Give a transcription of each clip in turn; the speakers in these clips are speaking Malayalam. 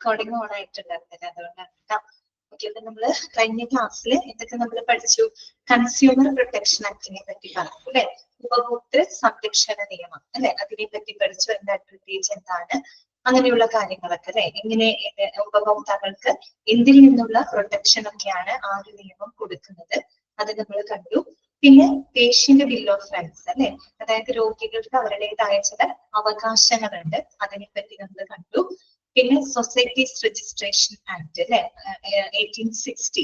റെക്കോർഡിംഗ് ഓൺ ആയിട്ടുണ്ടായിരുന്നില്ല, അതുകൊണ്ടാണ് കേട്ടോ. ഓക്കെ, അപ്പൊ നമ്മള് കഴിഞ്ഞ ക്ലാസ്സിൽ എന്തൊക്കെ നമ്മൾ പഠിച്ചു? കൺസ്യൂമർ പ്രൊട്ടക്ഷൻ ആക്ടിനെ പറ്റി പറഞ്ഞു അല്ലെ, ഉപഭോക്തൃ സംരക്ഷണ നിയമം അല്ലെ, അതിനെ പറ്റി പഠിച്ചു. അതിന്റെ അഡ്വാൻറ്റേജ് എന്താണ്, അങ്ങനെയുള്ള കാര്യങ്ങളൊക്കെ അല്ലെ, എങ്ങനെ ഉപഭോക്താക്കൾക്ക് എന്തിൽ നിന്നുള്ള പ്രൊട്ടക്ഷൻ ഒക്കെയാണ് ആ ഒരു നിയമം കൊടുക്കുന്നത്, അത് നമ്മൾ കണ്ടു. പിന്നെ പേഷ്യന്റ് ബിൽ ഓഫ് റൈറ്റ്സ് അല്ലെ, അതായത് രോഗികൾക്ക് അവരുടേതായ ചില അവകാശങ്ങളുണ്ട്, അതിനെപ്പറ്റി നമ്മൾ കണ്ടു. പിന്നെ സൊസൈറ്റീസ് രജിസ്ട്രേഷൻ ആക്ട് അല്ലെ, 1860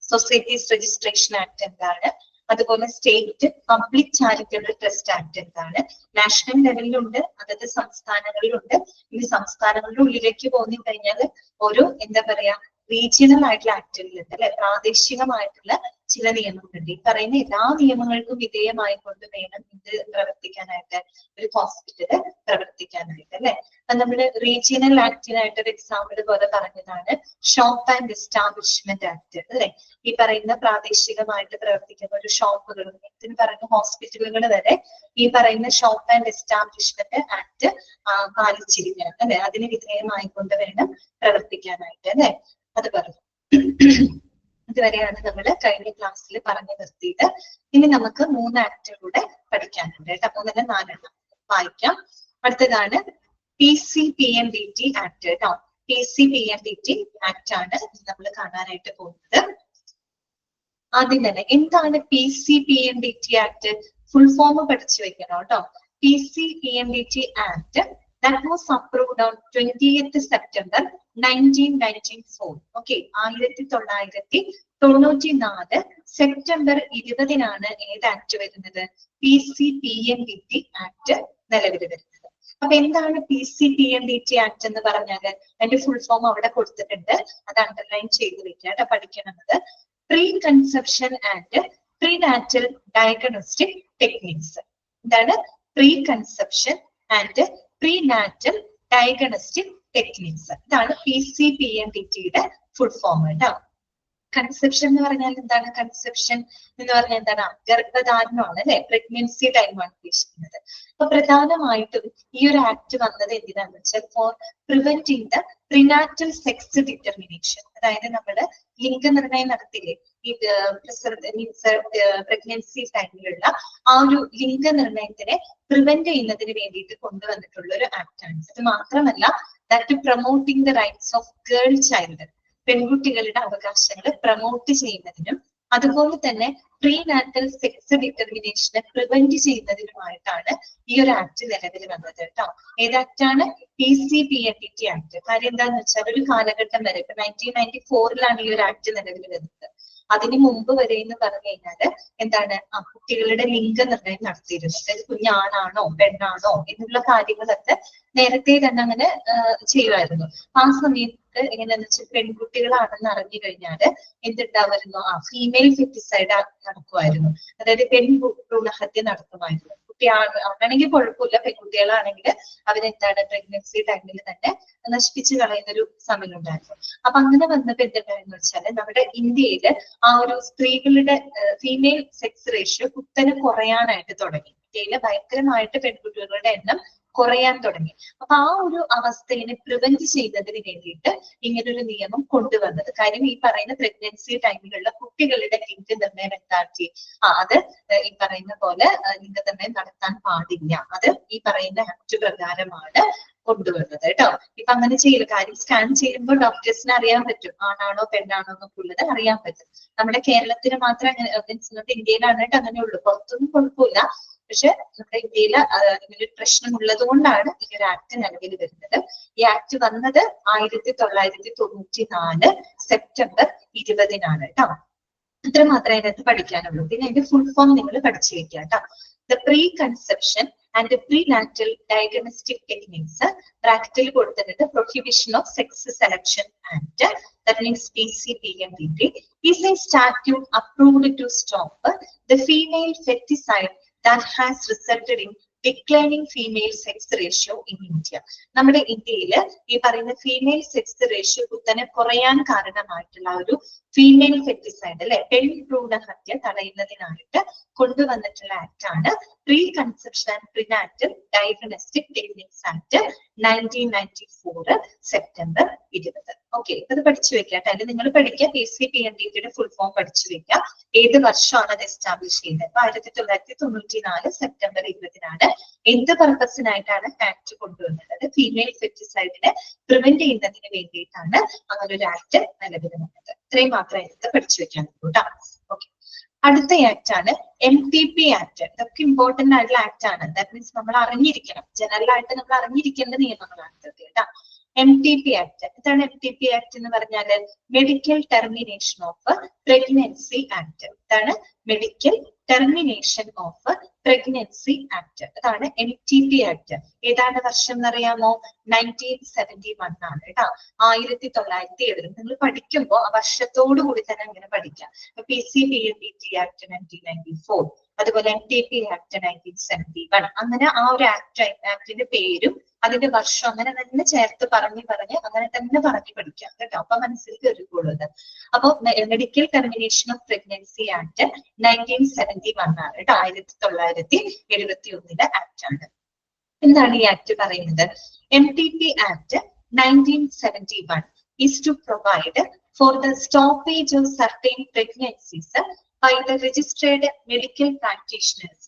സൊസൈറ്റീസ് രജിസ്ട്രേഷൻ ആക്ട് എന്താണ്, അതുപോലെ state public charitable trust act എന്താണ്, നാഷണൽ ലെവലിലുണ്ട്, അതത് സംസ്ഥാനങ്ങളിലുണ്ട്. ഇനി സംസ്ഥാനങ്ങളുടെ ഉള്ളിലേക്ക് പോന്നി കഴിഞ്ഞാൽ ഒരു എന്താ പറയാ റീജിയണൽ ആയിട്ടുള്ള ആക്ടുകളുണ്ട് അല്ലെ, പ്രാദേശികമായിട്ടുള്ള ചില നിയമങ്ങളുണ്ട്. ഈ പറയുന്ന എല്ലാ നിയമങ്ങൾക്കും വിധേയമായിക്കൊണ്ട് വേണം ഇത് പ്രവർത്തിക്കാനായിട്ട്, ഒരു ഹോസ്പിറ്റല് പ്രവർത്തിക്കാനായിട്ട് അല്ലെ. അത് നമ്മുടെ റീജിയണൽ ആക്ടിനായിട്ട് ഒരു എക്സാമ്പിൾ പോലെ പറഞ്ഞതാണ് ഷോപ്പ് ആൻഡ് എസ്റ്റാബ്ലിഷ്മെന്റ് ആക്ട് അല്ലെ. ഈ പറയുന്ന പ്രാദേശികമായിട്ട് പ്രവർത്തിക്കുന്ന ഒരു ഷോപ്പുകൾ, ഇതിന് പറയുന്ന ഹോസ്പിറ്റലുകൾ വരെ ഈ പറയുന്ന ഷോപ്പ് ആൻഡ് എസ്റ്റാബ്ലിഷ്മെന്റ് ആക്ട് പാലിച്ചിരിക്കണം അല്ലെ, അതിന് വിധേയമായിക്കൊണ്ട് വേണം പ്രവർത്തിക്കാനായിട്ട് അല്ലെ. അത് പറഞ്ഞു. ഇതുവരെയാണ് നമ്മൾ കഴിഞ്ഞ ക്ലാസ്സിൽ പറഞ്ഞു നിർത്തിയത്. ഇനി നമുക്ക് 3 ആക്ട് കൂടെ പഠിക്കാനുണ്ട് കേട്ടോ, 3 4 വായിക്കാം. അടുത്തതാണ് PCPNDT ആക്ട് കേട്ടോ. PCPNDT ആക്ട് ആണ് നമ്മൾ കാണാനായിട്ട് പോകുന്നത്. ആദ്യം തന്നെ എന്താണ് PCPNDT ആക്ട്? ഫുൾ ഫോം പഠിച്ചു വെക്കണം കേട്ടോ. PCPNDT act that was approved on 20th September 1994. Okay, 1994 September 20-നാണ് ഏത് ആക്ട് വരുന്നത്? PCPNDT ആക്ട് നിലവിൽ വരുന്നത്. അപ്പൊ എന്താണ് PCPNDT ആക്ട് എന്ന് പറഞ്ഞാല്? അതിന്റെ ഫുൾ ഫോം അവിടെ കൊടുത്തിട്ടുണ്ട്, അത് അണ്ടർലൈൻ ചെയ്ത് വെക്കുക, പഠിക്കണമെന്നത്. Pre conception and prenatal diagnostic techniques. എന്താണ് pre conception and prenatal diagnostic techniques? ഇതാണ് PCPNDTയുടെ ഫുൾ ഫോം കേട്ടോ. കൺസെപ്ഷൻ എന്ന് പറഞ്ഞാൽ എന്താണ്? കൺസെപ്ഷൻ എന്ന് പറഞ്ഞാൽ എന്താണ്? ഗർഭധാരണമാണ് അല്ലെ, പ്രഗ്നൻസി ടൈമാണ് ഉദ്ദേശിക്കുന്നത്. അപ്പൊ പ്രധാനമായിട്ടും ഈ ഒരു ആക്ട് വന്നത് എന്തിനാന്ന് വെച്ചാൽ for preventing the prenatal sex determination. അതായത് നമ്മള് ലിംഗനിർണയം നടത്തില്ലേ, ഈ പ്രഗ്നൻസി ടൈമിലുള്ള ആ ഒരു ലിംഗനിർണയത്തിനെ പ്രിവെന്റ് ചെയ്യുന്നതിന് വേണ്ടിയിട്ട് കൊണ്ടുവന്നിട്ടുള്ള ഒരു ആക്ട് ആണ്. അത് മാത്രമല്ല, that promoting the rights of girl child, പെൺകുട്ടികളുടെ അവകാശങ്ങൾ പ്രൊമോട്ട് ചെയ്യുന്നതിനും അതുപോലെ തന്നെ പ്രീനാറ്റൽ സെക്സ് ഡിറ്റർമിനേഷനെ പ്രിവെന്റ് ചെയ്യുന്നതിനുമായിട്ടാണ് ഈ ഒരു ആക്ട് നിലവിൽ വന്നത് കേട്ടോ. ഏത് ആക്ടാണ്? PCPNDT act. കാര്യം എന്താന്ന് വെച്ചാൽ ഒരു കാലഘട്ടം വരെ, ഇപ്പൊ 1994 ഈ ഒരു ആക്ട് നിലവിൽ വരുന്നത്. അതിന് മുമ്പ് വരെ എന്ന് പറഞ്ഞു കഴിഞ്ഞാല് എന്താണ്, കുട്ടികളുടെ ലിംഗനിർണയം നടത്തിയിരുന്നു. അതായത് കുഞ്ഞാണാണോ പെണ്ണാണോ എന്നുള്ള കാര്യങ്ങളൊക്കെ നേരത്തെ തന്നെ അങ്ങനെ ചെയ്യുമായിരുന്നു. ആ സമയത്ത് എങ്ങനെയാന്ന് വെച്ചാൽ പെൺകുട്ടികളാണെന്ന് അറിഞ്ഞു കഴിഞ്ഞാല് എന്തുണ്ടാവുമായിരുന്നു? ഫീമെയിൽ ഫെറ്റിസൈഡ് നടക്കുമായിരുന്നു, അതായത് ഭ്രൂണഹത്യ നടത്തുമായിരുന്നു. ആണെങ്കിൽ കുഴപ്പമില്ല, പെൺകുട്ടികളാണെങ്കിൽ അവരെന്താണ് പ്രഗ്നൻസി ടൈമിൽ തന്നെ നശിപ്പിച്ച് കളയുന്ന ഒരു സമയം ഉണ്ടായിരുന്നു. അപ്പൊ അങ്ങനെ വന്നപ്പോ എന്തുണ്ടായെന്ന് വെച്ചാല് നമ്മുടെ ഇന്ത്യയില് ആ ഒരു സ്ത്രീകളുടെ ഫീമെയിൽ സെക്സ് റേഷ്യോ കുത്തനെ കുറയാനായിട്ട് തുടങ്ങി. ഇന്ത്യയില് ഭയങ്കരമായിട്ട് പെൺകുട്ടികളുടെ എണ്ണം കുറയാൻ തുടങ്ങി. അപ്പൊ ആ ഒരു അവസ്ഥയെ പ്രിവെന്റ് ചെയ്യുന്നതിന് വേണ്ടിയിട്ട് ഇങ്ങനൊരു നിയമം കൊണ്ടുവന്നത്. കാര്യം ഈ പറയുന്ന പ്രഗ്നൻസി ടൈമിലുള്ള കുട്ടികളുടെ ലിംഗനിർണയം എന്താക്കി, അത് ഈ പറയുന്ന പോലെ ലിംഗനിർണയം നടത്താൻ പാടില്ല. അത് ഈ പറയുന്ന ആക്ട് പ്രകാരമാണ് കൊണ്ടുവന്നത് കേട്ടോ. ഇപ്പൊ അങ്ങനെ ചെയ്യില്ല. കാര്യം സ്കാൻ ചെയ്യുമ്പോൾ ഡോക്ടേഴ്സിന് അറിയാൻ പറ്റും ആണാണോ പെണ്ണാണോ എന്നൊക്കെ ഉള്ളത് അറിയാൻ പറ്റും. നമ്മുടെ കേരളത്തിന് മാത്രം അങ്ങനെ, ഇന്ത്യയിലാണ് കേട്ടോ അങ്ങനെ ഉള്ളു, പുറത്തൊന്നും കുഴപ്പമില്ല. പക്ഷെ നമ്മുടെ ഇന്ത്യയിൽ ഇങ്ങനെ പ്രശ്നം ഉള്ളത് കൊണ്ടാണ് ഈ ഒരു ആക്ട് നിലവിൽ വരുന്നത്. ഈ ആക്ട് വന്നത് 1994 സെപ്റ്റംബർ 20-നാണ് കേട്ടോ. അത്ര മാത്രമേ അതിനകത്ത് പഠിക്കാനുള്ളൂ. പിന്നെ അതിന്റെ ഫുൾ ഫോം നിങ്ങൾ പഠിച്ചു വെക്കുക കേട്ടോ. The pre conception and prenatal diagnostic techniques ബ്രാക്കറ്റിൽ കൊടുത്തിട്ടുണ്ട്. Prohibition of sex selection act, that means PCPNDT, is a statute approved to stop the female feticide that has resulted in declining female sex ratio in India. നമ്മുടെ ഇന്ത്യയിൽ ഈ പറയുന്ന ഫീമെയിൽ സെക്സ് റേഷ്യോ കുത്തനെ കുറയാൻ കാരണമായിട്ടുള്ള ഒരു ഫീമെയിൽ ഫെറ്റിസൈഡ് അല്ലെ, പെൺഭ്രൂണ ഹത്യ തടയുന്നതിനായിട്ട് കൊണ്ടുവന്നിട്ടുള്ള ആക്ട് ആണ് pre conception and prenatal diagnostic techniques act 1994 September 20. Okay, ഇത് പഠിച്ചു വെക്കാം. അതിൽ നിങ്ങൾ പഠിക്കുക PCPNDT ഫുൾ ഫോം പഠിച്ചു വെക്കുക. ഏത് വർഷമാണ് അത് എസ്റ്റാബ്ലിഷ് ചെയ്തത്? 1994 സെപ്റ്റംബർ 20 എന്ത് പർപ്പസിനായിട്ടാണ് ആക്ട് കൊണ്ടുവന്നത്? ഫീമെയിൽ ഫെറ്റിസൈഡിനെ പ്രിവെന്റ് ചെയ്യുന്നതിന് വേണ്ടിയിട്ടാണ് അങ്ങനെ ഒരു ആക്ട് നിലവിൽ വന്നത്. ഇത്രയും മാത്രം എടുത്ത് പഠിച്ചു വെക്കാൻ കേട്ടോ. ഓക്കെ, അടുത്ത ആക്ട് ആണ് MTP ആക്ട്. ഇതൊക്കെ ഇമ്പോർട്ടന്റ് ആയിട്ടുള്ള ആക്ട് ആണ്. ദാറ്റ് മീൻസ് നമ്മൾ അറിഞ്ഞിരിക്കണം, ജനറൽ ആയിട്ട് നമ്മൾ അറിഞ്ഞിരിക്കേണ്ട നിയമങ്ങളാണ് ഇതൊക്കെ കേട്ടോ. MTP act. ഇതാണ് MTP ആക്ട് എന്ന് പറഞ്ഞാൽ medical termination of pregnancy act. ഇതാണ് medical termination of pregnancy act. അതാണ് MTP ആക്ട്. ഏതാണ് വർഷം എന്നറിയാമോ? 1971 ആണ് കേട്ടോ. 1970. നിങ്ങൾ പഠിക്കുമ്പോൾ ആ വർഷത്തോടു കൂടി തന്നെ അങ്ങനെ പഠിക്കാം. PCPNDT ആക്ട് 1994, അതുപോലെ MTP ആക്ട് 1971. അങ്ങനെ ആ ഒരു ആക്ടിന്റെ പേരും അതിന്റെ വർഷം അങ്ങനെ തന്നെ ചേർത്ത് പറഞ്ഞ് അങ്ങനെ തന്നെ പറഞ്ഞു പഠിക്കാം കേട്ടോ. അപ്പൊ മനസ്സിൽ കയറിക്കോളൂ അത്. അപ്പൊ medical termination of pregnancy act 1971 ആണ് കേട്ടോ. 1971 ആക്ട് ആണ്. എന്താണ് ഈ ആക്ട് പറയുന്നത്? MTP act 1971 is to provide for the stoppage of certain pregnancies by the registered medical practitioners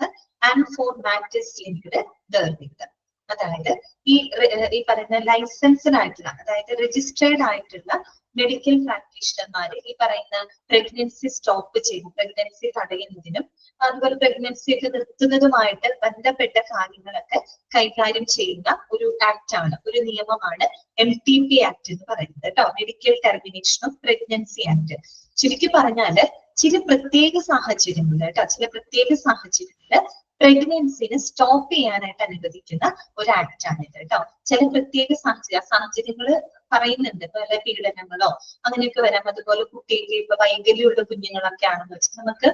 and for matters linked therewith. അതായത് ഈ പറയുന്ന ലൈസൻസ്ഡ് ആയിട്ടുള്ള, അതായത് രജിസ്റ്റേർഡ് ആയിട്ടുള്ള മെഡിക്കൽ പ്രാക്ടീഷണർമാര് ഈ പറയുന്ന പ്രഗ്നൻസി സ്റ്റോപ്പ് ചെയ്യും, പ്രഗ്നൻസി തടയുന്നതിനും അതുപോലെ പ്രഗ്നൻസി ഒക്കെ നിർത്തുന്നതുമായിട്ട് ബന്ധപ്പെട്ട കാര്യങ്ങളൊക്കെ കൈകാര്യം ചെയ്യുന്ന ഒരു ആക്ട് ആണ്, ഒരു നിയമമാണ് MTP ആക്ട് എന്ന് പറയുന്നത് കേട്ടോ. Medical termination of pregnancy act. ചുരുക്കി പറഞ്ഞാല് ചില പ്രത്യേക സാഹചര്യങ്ങളിൽ കേട്ടോ, ചില പ്രത്യേക സാഹചര്യത്തില് പ്രഗ്നൻസിനെ സ്റ്റോപ്പ് ചെയ്യാനായിട്ട് അനുവദിക്കുന്ന ഒരു ആക്ട് ആണ് ഇത് കേട്ടോ. ചില പ്രത്യേക സാഹചര്യങ്ങൾ പറയുന്നുണ്ട്. പല പീഡനങ്ങളോ അങ്ങനെയൊക്കെ വരാം. അതുപോലെ കുട്ടിക്ക് ഇപ്പൊ വൈകല്യമുള്ള കുഞ്ഞുങ്ങളൊക്കെ ആണെന്ന് വെച്ചാൽ നമുക്ക്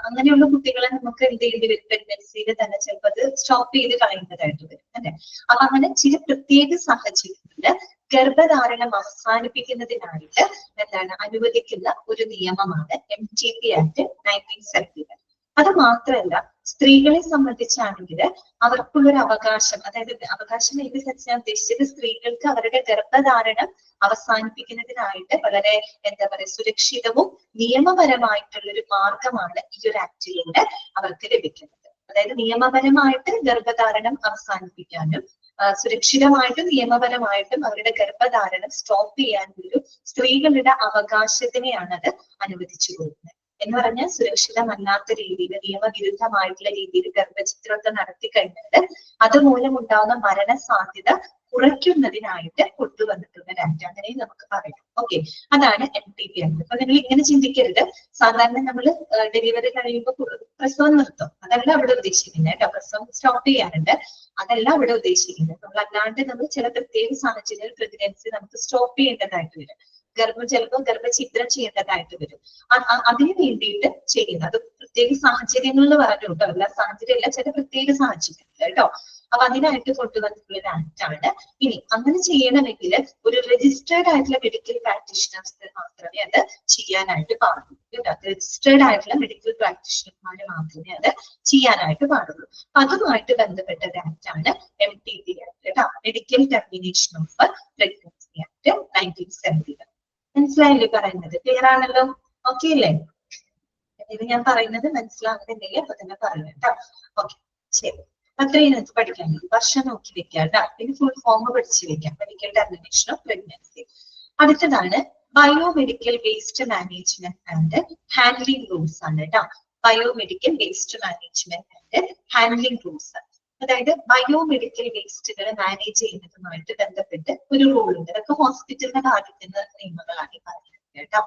അങ്ങനെയുള്ള കുട്ടികളെ നമുക്ക് എന്ത് ചെയ്യേണ്ടി വരും? പ്രഗ്നൻസിയിൽ തന്നെ ചിലപ്പോൾ അത് സ്റ്റോപ്പ് ചെയ്ത് കളയുന്നതായിട്ട് വരും അല്ലെ. അപ്പൊ അങ്ങനെ ചില പ്രത്യേക സാഹചര്യങ്ങളില് ഗർഭധാരണം അവസാനിപ്പിക്കുന്നതിനായിട്ട് എന്താണ് അനുവദിക്കുന്ന ഒരു നിയമമാണ് MTP ആക്ട് 1971. അത് മാത്രമല്ല, സ്ത്രീകളെ സംബന്ധിച്ചാണെങ്കിൽ അവർക്കുള്ളൊരു അവകാശം, അതായത് അവകാശം ഏത് ഞാൻ ഉദ്ദേശിച്ചത് സ്ത്രീകൾക്ക് അവരുടെ ഗർഭധാരണം അവസാനിപ്പിക്കുന്നതിനായിട്ട് വളരെ എന്താ പറയുക സുരക്ഷിതവും നിയമപരമായിട്ടുള്ള ഒരു മാർഗമാണ് ഈ ഒരു ആക്ടിലൂടെ അവർക്ക് ലഭിക്കുന്നത്. അതായത് നിയമപരമായിട്ട് ഗർഭധാരണം അവസാനിപ്പിക്കാനും സുരക്ഷിതമായിട്ടും നിയമപരമായിട്ടും അവരുടെ ഗർഭധാരണം സ്റ്റോപ്പ് ചെയ്യാനുള്ള സ്ത്രീകളുടെ അവകാശത്തിനെയാണ് അത് അനുവദിച്ചു കൊടുക്കുന്നത്. എന്ന് പറഞ്ഞാൽ സുരക്ഷിതമല്ലാത്ത രീതിയിൽ, നിയമവിരുദ്ധമായിട്ടുള്ള രീതിയിൽ ഗർഭചിത്രമൊക്കെ നടത്തി കഴിഞ്ഞാൽ അതുമൂലം ഉണ്ടാകുന്ന മരണസാധ്യത കുറയ്ക്കുന്നതിനായിട്ട് കൊണ്ടുവന്നിട്ടുള്ള ആക്ട്, അങ്ങനെ നമുക്ക് പറയാം. ഓക്കെ, അതാണ് MTP ആക്ട്. അപ്പൊ നിങ്ങൾ ഇങ്ങനെ ചിന്തിക്കരുത്, സാധാരണ നമ്മൾ ഡെലിവറി കഴിയുമ്പോൾ പ്രസവം നിർത്തും, അതല്ല അവിടെ ഉദ്ദേശിക്കുന്നത് കേട്ടോ. പ്രസവം സ്റ്റോപ്പ് ചെയ്യാറുണ്ട്, അതല്ല അവിടെ ഉദ്ദേശിക്കുന്നത്. നമ്മൾ അല്ലാണ്ട് നമ്മൾ ചില പ്രത്യേക സാഹചര്യങ്ങളിൽ പ്രഗ്നൻസി നമുക്ക് സ്റ്റോപ്പ് ചെയ്യേണ്ടതായിട്ട് വരും. ചിലപ്പോൾ ഗർഭഛിദ്രം ചെയ്യേണ്ടതായിട്ട് വരും. അതിന് വേണ്ടിയിട്ട് ചെയ്യുന്നത്, അത് പ്രത്യേക സാഹചര്യങ്ങളിൽ പറഞ്ഞു കേട്ടോ. എല്ലാ സാഹചര്യമില്ല, ചില പ്രത്യേക സാഹചര്യങ്ങൾ കേട്ടോ. അപ്പൊ അതിനായിട്ട് കൊണ്ടുവന്നിട്ടുള്ള ഒരു ആക്ട് ആണ്. ഇനി അങ്ങനെ ചെയ്യണമെങ്കിൽ ഒരു രജിസ്റ്റേർഡ് ആയിട്ടുള്ള മെഡിക്കൽ പ്രാക്ടീഷണേഴ്സ് മാത്രമേ അത് ചെയ്യാനായിട്ട് പാടുള്ളൂ കേട്ടോ. രജിസ്റ്റേർഡ് ആയിട്ടുള്ള മെഡിക്കൽ പ്രാക്ടീഷണർമാര് മാത്രമേ അത് ചെയ്യാനായിട്ട് പാടുള്ളൂ. അതുമായിട്ട് ബന്ധപ്പെട്ട ഒരു ആക്ട് ആണ് MTP ആക്ട് കേട്ടോ. Medical termination of pregnancy act 1971. മനസ്സിലായില്ലേ പറയുന്നത്? ക്ലിയർ ആണല്ലോ? ഓക്കെ അല്ലേ? ഇത് ഞാൻ പറയുന്നത് മനസ്സിലാകുന്നില്ലെങ്കിൽ അപ്പൊ തന്നെ പറയാം കേട്ടോ. ഓക്കെ, ശരി. അത്രയും നിങ്ങൾക്ക് പഠിക്കാൻ വർഷം നോക്കി വെക്കാം കേട്ടോ. പിന്നെ ഫുൾ ഫോം പഠിച്ചു വെക്കാം. Medical termination of pregnancy. അടുത്തതാണ് biomedical waste management and handling rules ആണ് കേട്ടോ. Biomedical waste management and handling rules. അതായത് ബയോമെഡിക്കൽ വേസ്റ്റുകൾ മാനേജ് ചെയ്യുന്നതുമായിട്ട് ബന്ധപ്പെട്ട് ഒരു റൂൾ ഉണ്ട്. അതൊക്കെ ഹോസ്പിറ്റലിനെ ബാധിക്കുന്ന നിയമങ്ങളാണ് ഈ പറയുന്നത് കേട്ടോ.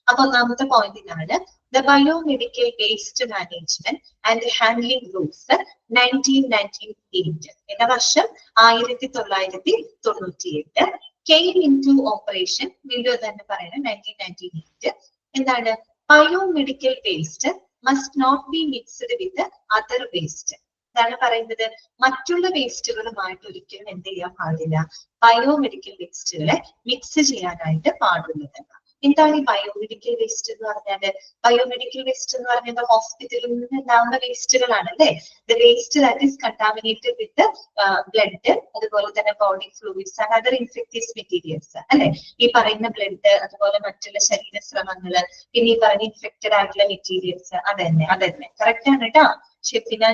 അപ്പൊ ഒന്നാമത്തെ പോയിന്റ് ഇതാണ് the biomedical waste management and handling rules 1998. എന്ന വർഷം 1998 came into operation. വീണ്ടും തന്നെ പറയുന്നത് 1998. എന്താണ്? Biomedical waste must not be mixed with other waste. എന്താണ് പറയുന്നത്? മറ്റുള്ള വേസ്റ്റുകളുമായിട്ട് ഒരിക്കലും എന്ത് ചെയ്യാൻ പാടില്ല, ബയോമെഡിക്കൽ വേസ്റ്റുകളെ മിക്സ് ചെയ്യാനായിട്ട് പാടുള്ളതല്ല. എന്താണ് ഈ ബയോമെഡിക്കൽ വേസ്റ്റ് എന്ന് പറഞ്ഞാല്? ബയോമെഡിക്കൽ വേസ്റ്റ് എന്ന് പറഞ്ഞാൽ ഹോസ്പിറ്റലിൽ നിന്ന് ഉണ്ടാകുന്ന വേസ്റ്റുകളാണ് അല്ലെ. The waste that is contaminated with blood, അതുപോലെ തന്നെ body fluids and other infective materials അല്ലെ. ഈ പറയുന്ന ബ്ലഡ്, അതുപോലെ മറ്റുള്ള ശരീരസ്രവങ്ങള്, പിന്നെ ഈ പറയുന്ന ഇൻഫെക്റ്റഡ് ആയിട്ടുള്ള മെറ്റീരിയൽസ്, അതന്നെ കറക്റ്റ് ആണ് കേട്ടോ. ഷിഫിന,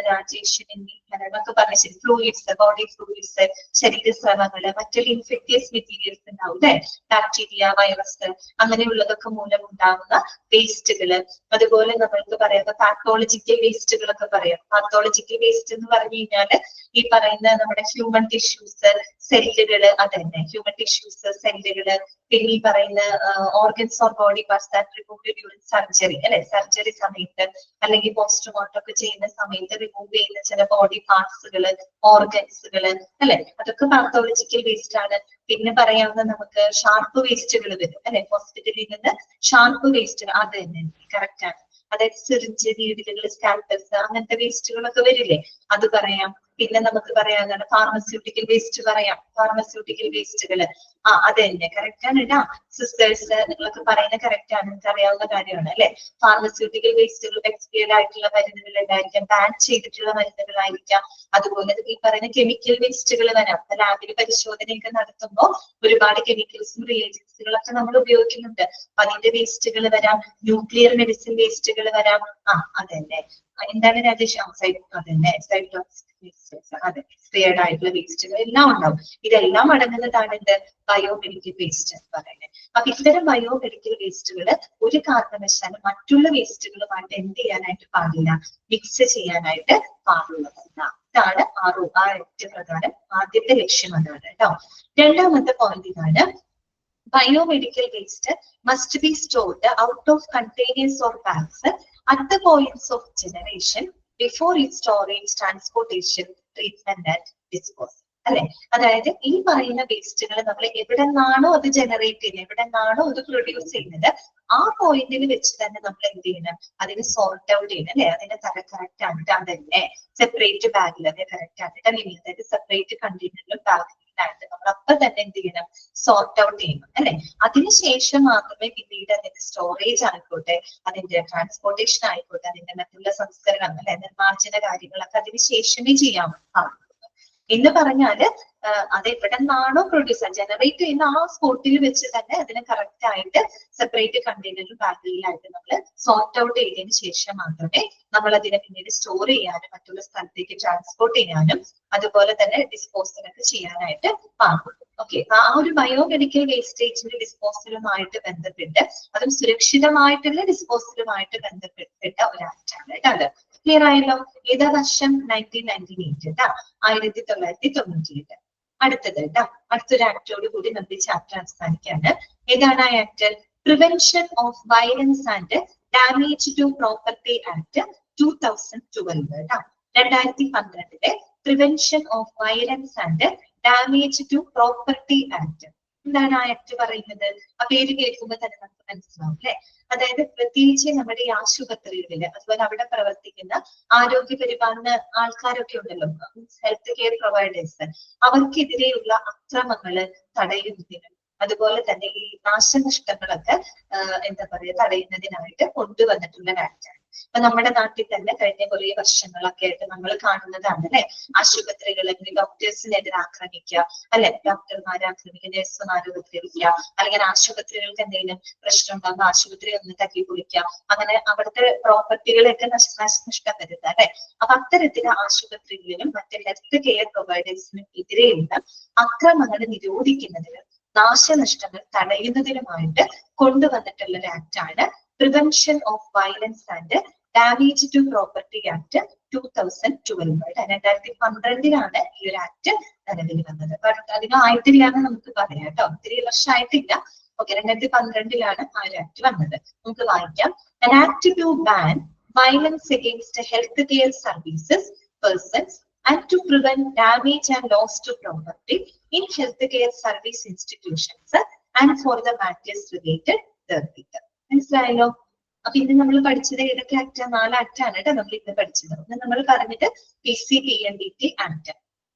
രാജേഷ് എന്നൊക്കെ പറഞ്ഞ ശരി. ഫ്ലൂയിഡ്സ്, ബോഡി ഫ്ലൂയിഡ്സ്, ശരീരസ്രവങ്ങള്, മറ്റുള്ള ഇൻഫെക്റ്റീവ് മെറ്റീരിയൽസ് ഉണ്ടാവും അല്ലെ. ബാക്ടീരിയ, വൈറസ്, അങ്ങനെയുള്ളതൊക്കെ മൂലം ഉണ്ടാകുന്ന വേസ്റ്റുകള്. അതുപോലെ നമ്മൾക്ക് പറയാം പാത്തോളജിക്കൽ വേസ്റ്റുകളൊക്കെ പറയാം. പാത്തോളജിക്കൽ വേസ്റ്റ് എന്ന് പറഞ്ഞു കഴിഞ്ഞാല് ഈ പറയുന്ന നമ്മുടെ ഹ്യൂമൻ ടിഷ്യൂസ്, സെല്ലുകള്, അതന്നെ ഹ്യൂമൻ ടിഷ്യൂസ്, സെല്ലുകള്, പിന്നെ ഈ പറയുന്ന organs or body parts that remove during surgery അല്ലെ. സർജറി സമയത്ത് അല്ലെങ്കിൽ പോസ്റ്റ്മോർട്ടം ഒക്കെ ചെയ്യുന്ന സമയത്ത് റിമൂവ് ചെയ്യുന്ന ചില ബോഡി പാർട്സുകള്, ഓർഗൻസുകള് അല്ലെ, അതൊക്കെ പാത്തോളജിക്കൽ വേസ്റ്റ് ആണ്. പിന്നെ പറയാവുന്ന നമുക്ക് ഷാർപ്പ് വേസ്റ്റുകൾ വരും അല്ലെ. ഹോസ്പിറ്റലിൽ നിന്ന് ഷാർപ്പ് വേസ്റ്റ്, അത് തന്നെ കറക്റ്റ് ആണ്. അതായത് സിറിഞ്ച്, നീഡിലുകൾ, സ്കാൽപ്പൽസ്, അങ്ങനത്തെ വേസ്റ്റുകളൊക്കെ വരില്ലേ, അത് പറയാം. പിന്നെ നമുക്ക് പറയാവുന്നതാണ് ഫാർമസ്യൂട്ടിക്കൽ വേസ്റ്റ് പറയാം. ഫാർമസ്യൂട്ടിക്കൽ വേസ്റ്റുകള്, അത് തന്നെ കറക്റ്റ് ആണ് കേട്ടോ. സിസ്റ്റേഴ്സ് നിങ്ങളൊക്കെ പറയുന്നത് കറക്റ്റ് ആണ്, നിങ്ങൾക്ക് അറിയാവുന്ന കാര്യമാണ് അല്ലെ. ഫാർമസ്യൂട്ടിക്കൽ വേസ്റ്റുകൾ എക്സ്പയർഡ് ആയിട്ടുള്ള മരുന്നുകൾ ഉണ്ടായിരിക്കാം, ബാൻ ചെയ്തിട്ടുള്ള മരുന്നുകളായിരിക്കാം. അതുപോലെ ഈ പറയുന്ന കെമിക്കൽ വേസ്റ്റുകൾ വരാം. ലാബിൽ പരിശോധനയൊക്കെ നടത്തുമ്പോൾ ഒരുപാട് കെമിക്കൽസും റിയേജൻസുകളൊക്കെ നമ്മൾ ഉപയോഗിക്കുന്നുണ്ട്. അതിന്റെ വേസ്റ്റുകൾ വരാം. ന്യൂക്ലിയർ മെഡിസിൻ വേസ്റ്റുകൾ വരാം. അതന്നെ എന്താണ് രാജേഷ്? അതന്നെ അതെ, എക്സ്പയർഡ് ആയിട്ടുള്ള വേസ്റ്റുകൾ എല്ലാം ഉണ്ടാവും. ഇതെല്ലാം അടങ്ങുന്നതാണ് എന്ത്? ബയോമെഡിക്കൽ വേസ്റ്റ് എന്ന് പറയുന്നത്. അപ്പൊ ഇത്തരം ബയോമെഡിക്കൽ വേസ്റ്റുകൾ ഒരു കാരണവശാലും മറ്റുള്ള വേസ്റ്റുകളുമായിട്ട് എന്ത് ചെയ്യാനായിട്ട് പാടില്ല, മിക്സ് ചെയ്യാനായിട്ട് പാടുള്ളതല്ല. ഇതാണ് ആ ആക്ട് പ്രകാരം ആദ്യത്തെ ലക്ഷ്യം, അതാണ് കേട്ടോ. രണ്ടാമത്തെ പോയിന്റ് ഇതാണ്, biomedical waste must be stored out of containers or bags at the points of generation before its storage, transportation, treatment and disposal. അല്ലെ, അതായത് ഈ പറയുന്ന വേസ്റ്റുകൾ നമ്മൾ എവിടെ നിന്നാണോ അത് ജനറേറ്റ് ചെയ്യുന്നത്, എവിടെ നിന്നാണോ അത് പ്രൊഡ്യൂസ് ചെയ്യുന്നത്, ആ പോയിന്റിൽ വെച്ച് തന്നെ നമ്മൾ എന്ത് ചെയ്യണം, അതിന് സോർട്ട് ഔട്ട് ചെയ്യണം അല്ലെ. അതിന്റെ തര കറക്റ്റ് ആയിട്ട് അതന്നെ സെപ്പറേറ്റ് ബാഗിൽ അത് കറക്റ്റ് ആയിട്ട് അല്ലെങ്കിൽ അതായത് സെപ്പറേറ്റ് കണ്ടെയ്നറിലും ബാഗിലായിട്ട് നമ്മൾ അപ്പൊ തന്നെ എന്ത് ചെയ്യണം, സോർട്ട് ഔട്ട് ചെയ്യണം അല്ലെ. അതിനുശേഷം മാത്രമേ പിന്നീട് അതിന്റെ സ്റ്റോറേജ് ആയിക്കോട്ടെ, അതിന്റെ ട്രാൻസ്പോർട്ടേഷൻ ആയിക്കോട്ടെ, അതിന്റെ മറ്റുള്ള സംസ്കരണം അല്ലെ, നിർമ്മാർജ്ജന കാര്യങ്ങളൊക്കെ അതിന് ശേഷമേ ചെയ്യാൻ പാടുള്ളൂ. എന്ന് പറഞ്ഞാല് അത് എവിടെ നിന്നാണോ പ്രൊഡ്യൂസർ ജനറേറ്റ് ചെയ്യുന്ന ആ സ്പോട്ടിൽ വെച്ച് തന്നെ അതിനെ കറക്റ്റ് ആയിട്ട് സെപ്പറേറ്റ് കണ്ടെയ്നറിൽ ബാഗിലായിട്ട് നമ്മൾ സോർട്ട് ഔട്ട് ചെയ്തതിനു ശേഷം മാത്രമേ നമ്മൾ അതിനെ പിന്നീട് സ്റ്റോർ ചെയ്യാനും മറ്റുള്ള സ്ഥലത്തേക്ക് ട്രാൻസ്പോർട്ട് ചെയ്യാനും അതുപോലെ തന്നെ ഡിസ്പോസലൊക്കെ ചെയ്യാനായിട്ട് പാടുള്ളൂ. ഓക്കെ, ആ ഒരു ബയോമെഡിക്കൽ വേസ്റ്റേജിന്റെ ഡിസ്പോസലുമായിട്ട് ബന്ധപ്പെട്ട് അതും സുരക്ഷിതമായിട്ടുള്ള ഡിസ്പോസലുമായിട്ട് ബന്ധപ്പെട്ട ഒരു ആക്ടാണ് കേട്ടോ. അത് ക്ലിയർ ആയല്ലോ? ഏതാ വർഷം? 1998 കേട്ടോ, 1998. അടുത്തത് കേട്ടോ, അടുത്തൊരു ആക്ടോട് കൂടി നമുക്ക് ചാപ്റ്റർ അവസാനിക്കാണ്. ഏതാണ് ആ act? Prevention of violence and damage to property act 2012 കേട്ടോ. 2012 prevention of violence and damage to property act. എന്താണ് ആ ആക്ട് പറയുന്നത്? ആ പേര് കേൾക്കുമ്പോൾ തന്നെ നമുക്ക് മനസ്സിലാവും അല്ലെ. അതായത് പ്രത്യേകിച്ച് നമ്മുടെ ഈ ആശുപത്രികളില് അതുപോലെ അവിടെ പ്രവർത്തിക്കുന്ന ആരോഗ്യ പരിപാലന ആൾക്കാരൊക്കെ ഉണ്ടല്ലോ, ഹെൽത്ത് കെയർ പ്രൊവൈഡേഴ്സ്, അവർക്കെതിരെയുള്ള അക്രമങ്ങള് തടയുന്നതിനും അതുപോലെ തന്നെ ഈ നാശനഷ്ടങ്ങളൊക്കെ എന്താ പറയാ തടയുന്നതിനായിട്ട് കൊണ്ടുവന്നിട്ടുള്ള ആക്ടാണ്. ഇപ്പൊ നമ്മുടെ നാട്ടിൽ തന്നെ കഴിഞ്ഞ കുറെ വർഷങ്ങളൊക്കെ ആയിട്ട് നമ്മൾ കാണുന്നതാണ് അല്ലെ, ആശുപത്രികളിൽ ഡോക്ടേഴ്സിനെതിരെ ആക്രമിക്കുക അല്ലെ, ഡോക്ടർമാരെ ആക്രമിക്കുക, നഴ്സുമാരെ ഉപദ്രവിക്കുക, അല്ലെങ്കിൽ ആശുപത്രികൾക്ക് എന്തെങ്കിലും പ്രശ്നം ഉണ്ടാകുമ്പോൾ ആശുപത്രി ഒന്ന് തട്ടി പൊളിക്കുക, അങ്ങനെ അവിടുത്തെ പ്രോപ്പർട്ടികളെയൊക്കെ നഷ്ടം വരുത്തുക അല്ലെ. അപ്പൊ അത്തരത്തില് ആശുപത്രികളിലും മറ്റ് ഹെൽത്ത് കെയർ പ്രൊവൈഡേഴ്സിനും എതിരെയുള്ള അക്രമങ്ങൾ നിരോധിക്കുന്നതിന് നാശനഷ്ടങ്ങൾ തടയുന്നതിനുമായിട്ട് കൊണ്ടുവന്നിട്ടുള്ള ഒരു ആക്ടാണ് prevention of violence and damage to property act 2012. 2012 ഈ ഒരു ആക്ട് നിലവിൽ വന്നത്. അധികം ആയിട്ടില്ല എന്ന് നമുക്ക് പറയാം കേട്ടോ, ഒത്തിരി വർഷമായിട്ടില്ല. ഓക്കെ, 2012 ആ ഒരു ആക്ട് വന്നത്. നമുക്ക് വായിക്കാം. An act to ban violence against healthcare services, persons and to prevent damage and loss to property in healthcare service institutions and for the matters related therewith. മനസ്സിലായല്ലോ? അപ്പൊ ഇന്ന് നമ്മൾ പഠിച്ചത് ഏതൊക്കെ ആക്ട്? 4 ആക്ട് ആണ് കേട്ടോ നമ്മൾ ഇന്ന് പഠിച്ചത്. ഇന്ന് നമ്മൾ പറഞ്ഞത് PCPNDT ആക്ട്.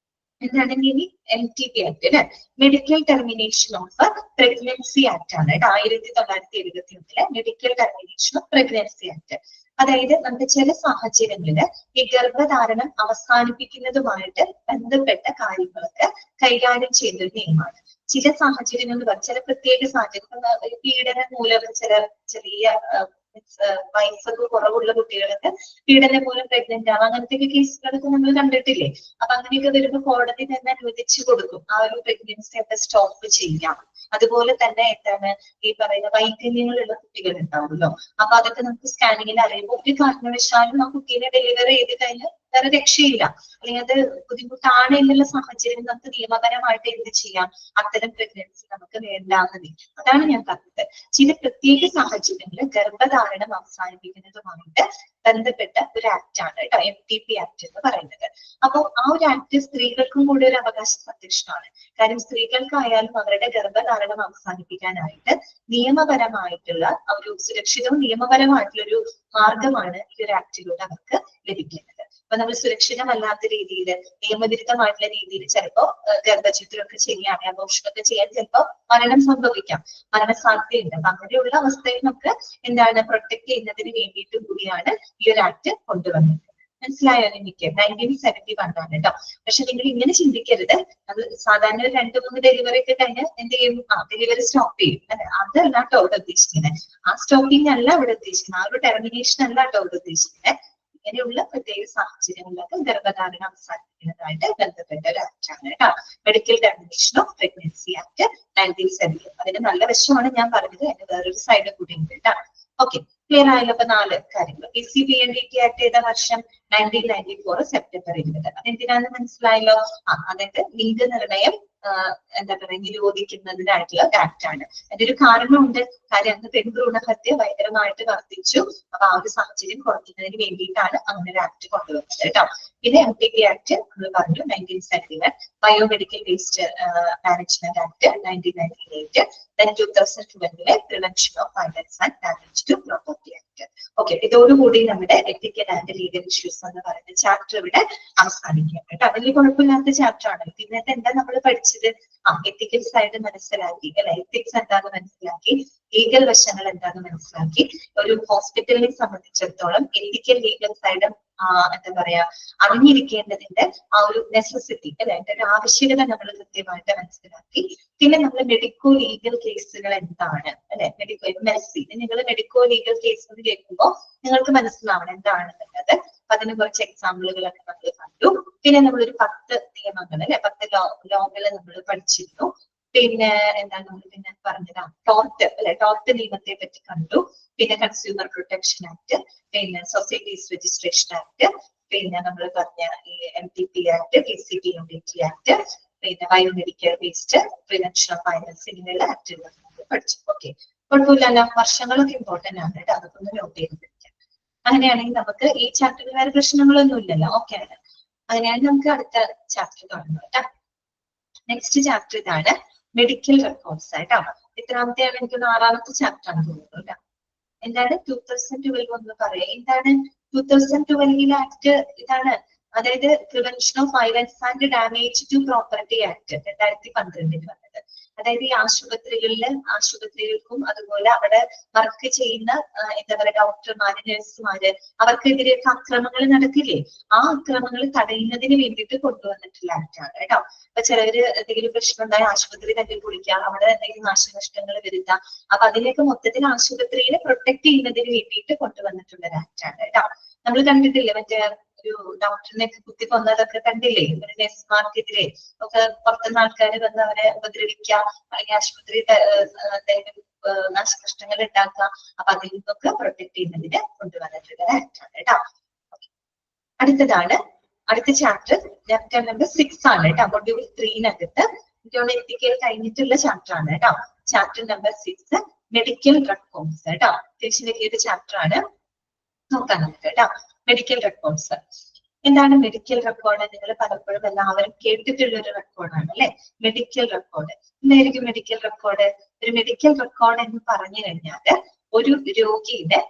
എന്താണ് ഇനി? MTP ആക്ട് അല്ലെ, medical termination of pregnancy act ആണ് കേട്ടോ. 1971 medical termination of pregnancy act. അതായത് നമുക്ക് ചില സാഹചര്യങ്ങളില് ഈ ഗർഭധാരണം അവസാനിപ്പിക്കുന്നതുമായിട്ട് ബന്ധപ്പെട്ട കാര്യങ്ങളൊക്കെ കൈകാര്യം ചെയ്യുന്ന ഒരു നിയമമാണ്. ചില സാഹചര്യങ്ങളിൽ ചില പ്രത്യേക സാഹചര്യം, പീഡനം മൂലം ചില ചെറിയ വയസ്സൊക്കെ കുറവുള്ള കുട്ടികളൊക്കെ പീഡനം മൂലം പ്രഗ്നന്റ് ആവാം, അങ്ങനത്തെ കേസുകളൊക്കെ നമ്മൾ കണ്ടിട്ടില്ലേ? അപ്പൊ അങ്ങനെയൊക്കെ വരുമ്പോൾ കോടതി തന്നെ അനുവദിച്ചു കൊടുക്കും ആ ഒരു പ്രഗ്നൻസി ഒക്കെ സ്റ്റോപ്പ് ചെയ്യാം. അതുപോലെ തന്നെ എന്താണ് ഈ പറയുന്ന വൈകല്യങ്ങളുള്ള കുട്ടികൾ ഉണ്ടാവുമല്ലോ, അപ്പൊ അതൊക്കെ നമുക്ക് സ്കാനിങ്ങിൽ അറിയുമ്പോൾ ഒരു കാരണവശാലും ആ കുട്ടീനെ ഡെലിവറി ചെയ്ത് കഴിഞ്ഞാൽ വേറെ രക്ഷയില്ല, അല്ലെങ്കിൽ അത് ബുദ്ധിമുട്ടാണ് എന്നുള്ള സാഹചര്യം നമുക്ക് നിയമപരമായിട്ട് എന്ത് ചെയ്യാം? അത്തരം പ്രഗ്നൻസി നമുക്ക് വേണ്ടാവുന്നതില്ല. അതാണ് ഞാൻ പറഞ്ഞത്. ചില പ്രത്യേക സാഹചര്യങ്ങളിൽ ഗർഭധാരണം അവസാനിപ്പിക്കുന്നതുമായിട്ട് ബന്ധപ്പെട്ട ഒരു ആക്ട് ആണ് കേട്ടോ MTP ആക്ട് എന്ന് പറയുന്നത്. അപ്പോൾ ആ ഒരു ആക്ട് സ്ത്രീകൾക്കും കൂടി ഒരു അവകാശ സംരക്ഷണമാണ്. കാര്യം സ്ത്രീകൾക്കായാലും അവരുടെ ഗർഭധാരണം അവസാനിപ്പിക്കാനായിട്ട് നിയമപരമായിട്ടുള്ള ഒരു സുരക്ഷിതവും നിയമപരമായിട്ടുള്ള ഒരു മാർഗമാണ് ഈ ഒരു ആക്ടിലൂടെ അവർക്ക് ലഭിക്കുന്നത്. അപ്പൊ നമ്മൾ സുരക്ഷിതമല്ലാത്ത രീതിയിൽ, നിയമവിരുദ്ധമായിട്ടുള്ള രീതിയിൽ ചിലപ്പോ ഗർഭചിത്രമൊക്കെ ചെയ്യാൻ, അബോർഷനൊക്കെ ചെയ്യാൻ ചിലപ്പോ മരണം സംഭവിക്കാം, മരണസാധ്യതയുണ്ട്. അപ്പൊ അങ്ങനെയുള്ള അവസ്ഥയിൽ നമുക്ക് എന്താണ് പ്രൊട്ടക്ട് ചെയ്യുന്നതിന് വേണ്ടിയിട്ടും കൂടിയാണ് ഈ ഒരു ആക്ട് കൊണ്ടുവന്നത്. മനസ്സിലായോ എനിക്ക്? 1971 ആണ് കേട്ടോ. പക്ഷെ നിങ്ങൾ ഇങ്ങനെ ചിന്തിക്കരുത്, അത് സാധാരണ 2-3 ഡെലിവറി ഒക്കെ കഴിഞ്ഞ് എന്ത് ചെയ്യും? ഡെലിവറി സ്റ്റോപ്പ് ചെയ്യും അല്ലെ? അതല്ല കേട്ടോ ഇവിടെ ഉദ്ദേശിക്കുന്നത്. ആ സ്റ്റോപ്പിംഗ് അല്ല ഇവിടെ ഉദ്ദേശിക്കുന്നത്, ആ ഒരു ടെർമിനേഷൻ അല്ല കേട്ടോ ഇവിടെ ഉദ്ദേശിക്കുന്നത്. ഇങ്ങനെയുള്ള പ്രത്യേക സാഹചര്യങ്ങളിലൊക്കെ ഗർഭധാരണം അവസാനിപ്പിക്കുന്നതായിട്ട് ബന്ധപ്പെട്ട ഒരു ആക്ട് ആണ് കേട്ടോ medical termination of pregnancy act 1970. അതിന്റെ നല്ല വശമാണ് ഞാൻ പറഞ്ഞത്, അതിന്റെ വേറൊരു സൈഡ് കൂടി ഉണ്ട് കേട്ടോ. ഓക്കെ, ക്ലിയർ ആയല്ലോ? അപ്പൊ 4 കാര്യങ്ങൾ. PCPNDT ആക്ട് ചെയ്ത വർഷം 1994 സെപ്റ്റംബർ 20. അതെന്തിനാന്ന് മനസ്സിലായല്ലോ? അതായത് ലിംഗനിർണയം എന്താ പറയുക നിരോധിക്കുന്നതിനായിട്ടുള്ള ആക്ട് ആണ്. അതിന്റെ ഒരു കാരണമുണ്ട്. കാര്യം അന്ന് പെൺഭ്രൂണഹത്യ ഭയങ്കരമായിട്ട് വർദ്ധിച്ചു. അപ്പൊ ആ ഒരു സാഹചര്യം കുറയ്ക്കുന്നതിന് വേണ്ടിയിട്ടാണ് അങ്ങനെ ഒരു ആക്ട് കൊണ്ടുവന്നത് കേട്ടോ. പിന്നെ MTP ആക്ട് നമ്മൾ പറഞ്ഞു 1971, biomedical waste management act 1998, then 2012 prevention of violence and damage to property act. Okay, ഇതോടുകൂടി നമ്മുടെ എത്തിക്കൽ ആൻഡ് ലീഗൽ ഇഷ്യൂസ് എന്ന് പറയുന്ന ചാപ്റ്റർ ഇവിടെ അവസാനിക്കാം കേട്ടോ. വലിയ കുഴപ്പമില്ലാത്ത ചാപ്റ്റർ ആണ്. പിന്നത്തെ എന്താ നമ്മൾ പഠിച്ചത്? എത്തിക്കൽ സൈഡ് മനസ്സിലാക്കി അല്ലെ, എത്തിക്സ് എന്താന്ന് മനസ്സിലാക്കി, ലീഗൽ വശങ്ങൾ എന്താന്ന് മനസ്സിലാക്കി. ഒരു ഹോസ്പിറ്റലിനെ സംബന്ധിച്ചിടത്തോളം എത്തിക്കൽ ലീഗൽ സൈഡ് എന്താ പറയാ അറിഞ്ഞിരിക്കേണ്ടതിന്റെ ആ ഒരു നെസസിറ്റി അല്ലെ, അതിന്റെ ഒരു ആവശ്യകത നമ്മൾ കൃത്യമായിട്ട് മനസ്സിലാക്കി. പിന്നെ നമ്മൾ മെഡിക്കോ ലീഗൽ കേസുകൾ എന്താണ് അല്ലെ, MLC നിങ്ങൾ മെഡിക്കോ ലീഗൽ കേസ് എന്ന് കേൾക്കുമ്പോൾ നിങ്ങൾക്ക് മനസ്സിലാവണം എന്താണെന്നുള്ളത്. അപ്പൊ അതിന് കുറച്ച് എക്സാമ്പിളുകളൊക്കെ നമ്മൾ കണ്ടു. പിന്നെ നമ്മളൊരു 10 നിയമങ്ങൾ അല്ലെ, 10 ലോകൾ നമ്മൾ പഠിച്ചിരുന്നു. പിന്നെ എന്താണ് നമ്മൾ പിന്നെ പറഞ്ഞത്? ടോർട്ട് അല്ലെ, ടോർട്ട് നിയമത്തെ പറ്റി കണ്ടു. പിന്നെ കൺസ്യൂമർ പ്രൊട്ടക്ഷൻ ആക്ട്, പിന്നെ സൊസൈറ്റീസ് രജിസ്ട്രേഷൻ ആക്ട്, പിന്നെ നമ്മൾ പറഞ്ഞ ഈ MTP ആക്ട്, PCPNDT ആക്ട്, പിന്നെ biomedical waste, prevention of violence, ഇങ്ങനെയുള്ള ആക്ടുകൾ നമ്മൾ പഠിച്ചു. ഓക്കെ, കുഴപ്പമില്ലല്ലോ. വർഷങ്ങളൊക്കെ ഇമ്പോർട്ടന്റ് ആണ് കേട്ടോ, അതൊക്കെ ഒന്ന് നോട്ട് ചെയ്ത് പഠിക്കാം. അങ്ങനെയാണെങ്കിൽ നമുക്ക് ഈ ചാപ്റ്ററിൽ വേറെ പ്രശ്നങ്ങളൊന്നും ഇല്ലല്ലോ. ഓക്കെ ആണ്. അങ്ങനെയാണെങ്കിൽ നമുക്ക് അടുത്ത ചാപ്റ്റർ തുടങ്ങാം കേട്ടോ. നെക്സ്റ്റ് ചാപ്റ്റർ ഇതാണ് മെഡിക്കൽ റെക്കോർഡ്സ് ആയിട്ടോ. എത്രാമത്തെയാണ്? എനിക്ക് 6ാമത്തെ ചാപ്റ്റർ ആണ് തോന്നുന്നു കേട്ടോ. എന്താണ് 2012 എന്ന് പറയാം. എന്താണ് 2012 ആക്ട്? ഇതാണ്, അതായത് prevention of violence and damage to property act 2012 വന്നത്. അതായത് ഈ ആശുപത്രികൾക്കും അതുപോലെ അവിടെ വർക്ക് ചെയ്യുന്ന എന്താ പറയുക ഡോക്ടർമാര്, നഴ്സുമാര്, അവർക്കെതിരെയൊക്കെ അക്രമങ്ങൾ നടക്കില്ലേ, ആ അക്രമങ്ങൾ തടയുന്നതിന് വേണ്ടിയിട്ട് കൊണ്ടുവന്നിട്ടുള്ള ആക്ടാണ് കേട്ടോ. അപ്പൊ ചിലവര് എന്തെങ്കിലും പ്രശ്നം ഉണ്ടായി ആശുപത്രി തല്ലി പൊളിക്കാം, അവിടെ എന്തെങ്കിലും നാശനഷ്ടങ്ങൾ വരുത്താം. അപ്പൊ അതിലേക്ക് മൊത്തത്തിൽ ആശുപത്രിയെ പ്രൊട്ടക്ട് ചെയ്യുന്നതിന് വേണ്ടിയിട്ട് കൊണ്ടുവന്നിട്ടുള്ള ഒരു ആക്ടാണ് കേട്ടോ. നമ്മൾ കണ്ടിട്ടില്ലേ മറ്റേ ഒരു ഡോക്ടറിനെ കുത്തി കൊന്നതൊക്കെ കണ്ടില്ലേ? ഒരു നഴ്സുമാർക്കെതിരെ ഒക്കെ പുറത്തുനിന്ന് ആൾക്കാർ വന്ന് അവരെ ഉപദ്രവിക്കാം, അല്ലെങ്കിൽ ആശുപത്രി നാശനഷ്ടങ്ങൾ ഉണ്ടാക്കാം. അപ്പൊ അതിൽ നിന്നൊക്കെ പ്രൊട്ടക്ട് ചെയ്യുന്നതിന് കൊണ്ടുവന്നിട്ടുള്ള ആക്ടാണ് കേട്ടോ. അടുത്ത ചാപ്റ്റർ നമ്പർ 6 ആണ് കേട്ടോ. മൊഡ്യൂൾ 3-നകത്ത് എത്തിക്കൽ കഴിഞ്ഞിട്ടുള്ള ചാപ്റ്റർ ആണ് കേട്ടോ. ചാപ്റ്റർ നമ്പർ 6 മെഡിക്കൽ റെക്കോർഡ്സ് കേട്ടോ. അത്യാവശ്യം വലിയൊരു ചാപ്റ്റർ ആണ്, നോക്കാം നമുക്ക് കേട്ടോ. മെഡിക്കൽ റെക്കോർഡ്സ് എന്താണ്? മെഡിക്കൽ റെക്കോർഡ് നിങ്ങൾ പലപ്പോഴും എല്ലാവരും കേട്ടിട്ടുള്ള ഒരു റെക്കോർഡാണ് അല്ലെ, മെഡിക്കൽ റെക്കോർഡ്. എന്തായിരിക്കും മെഡിക്കൽ റെക്കോർഡ്? ഒരു മെഡിക്കൽ റെക്കോർഡ് എന്ന് പറഞ്ഞു കഴിഞ്ഞാൽ ഒരു രോഗിയുടെ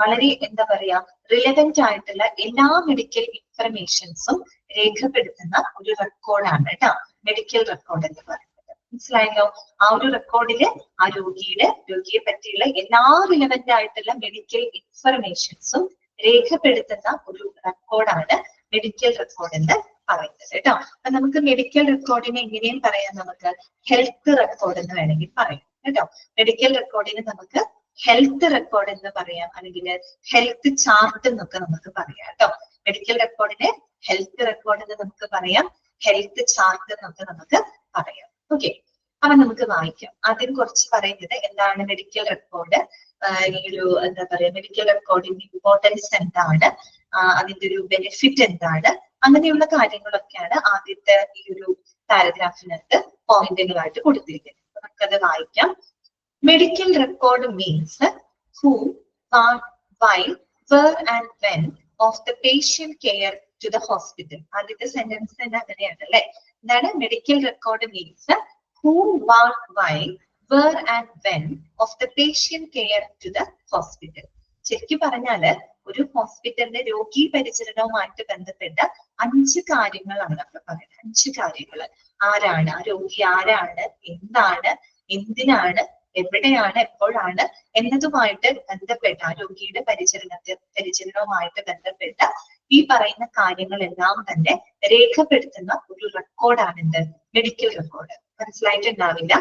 വളരെ എന്താ പറയാ റിലവന്റ് ആയിട്ടുള്ള എല്ലാ മെഡിക്കൽ ഇൻഫർമേഷൻസും രേഖപ്പെടുത്തുന്ന ഒരു റെക്കോർഡാണ് കേട്ടോ മെഡിക്കൽ റെക്കോർഡ് എന്ന് പറയുന്നത്. മനസ്സിലായല്ലോ? ആ ഒരു റെക്കോർഡില് ആ രോഗിയെ പറ്റിയുള്ള എല്ലാ റിലവന്റ് ആയിട്ടുള്ള മെഡിക്കൽ ഇൻഫർമേഷൻസും രേഖപ്പെടുത്തുന്ന ഒരു റെക്കോർഡാണ് മെഡിക്കൽ റെക്കോർഡ് എന്ന് പറയുന്നത് കേട്ടോ. അപ്പൊ നമുക്ക് മെഡിക്കൽ റെക്കോർഡിനെ എങ്ങനെയും പറയാം, നമുക്ക് ഹെൽത്ത് റെക്കോർഡ് എന്ന് വേണമെങ്കിൽ പറയാം കേട്ടോ. മെഡിക്കൽ റെക്കോർഡിന് നമുക്ക് ഹെൽത്ത് റെക്കോർഡ് എന്ന് പറയാം, അല്ലെങ്കിൽ ഹെൽത്ത് ചാർട്ട് എന്നൊക്കെ നമുക്ക് പറയാം കേട്ടോ. മെഡിക്കൽ റെക്കോർഡിനെ ഹെൽത്ത് റെക്കോർഡ് എന്ന് നമുക്ക് പറയാം, ഹെൽത്ത് ചാർട്ട് എന്നൊക്കെ നമുക്ക് പറയാം. ഓക്കെ, അപ്പൊ നമുക്ക് വായിക്കാം. ആദ്യം കുറച്ച് പറയുന്നത് എന്താണ് മെഡിക്കൽ റെക്കോർഡ്, ഈ ഒരു എന്താ പറയാ മെഡിക്കൽ റെക്കോർഡിന്റെ ഇമ്പോർട്ടൻസ് എന്താണ്, അതിന്റെ ഒരു ബെനിഫിറ്റ് എന്താണ്, അങ്ങനെയുള്ള കാര്യങ്ങളൊക്കെയാണ് ആദ്യത്തെ ഈ ഒരു പാരഗ്രാഫിനകത്ത് പോയിന്റുകളായിട്ട് കൊടുത്തിരിക്കുന്നത്. നമുക്കത് വായിക്കാം. Medical record means who, what, why, where and when of the patient care to the hospital. ആദ്യത്തെ സെന്റൻസ് തന്നെ അങ്ങനെയാണ് അല്ലെ. എന്താണ് medical record means who, what, why, where and when of the patient care to the hospital. ശരിക്കും പറഞ്ഞാല് ഒരു ഹോസ്പിറ്റലിന്റെ രോഗി പരിചരണവുമായിട്ട് ബന്ധപ്പെട്ട 5 കാര്യങ്ങളാണ് നമ്മൾ പറയുന്നത്. 5 കാര്യങ്ങൾ. ആരാണ് ആ രോഗി, ആരാണ്, എന്താണ്, എന്തിനാണ്, എവിടെയാണ്, എപ്പോഴാണ് എന്നതുമായിട്ട് ബന്ധപ്പെട്ട ആ രോഗിയുടെ പരിചരണവുമായിട്ട് ബന്ധപ്പെട്ട ഈ പറയുന്ന കാര്യങ്ങളെല്ലാം തന്നെ രേഖപ്പെടുത്തുന്ന ഒരു റെക്കോർഡാണ് എന്ത് മെഡിക്കൽ റെക്കോർഡ്. മനസ്സിലായിട്ടുണ്ടാവില്ല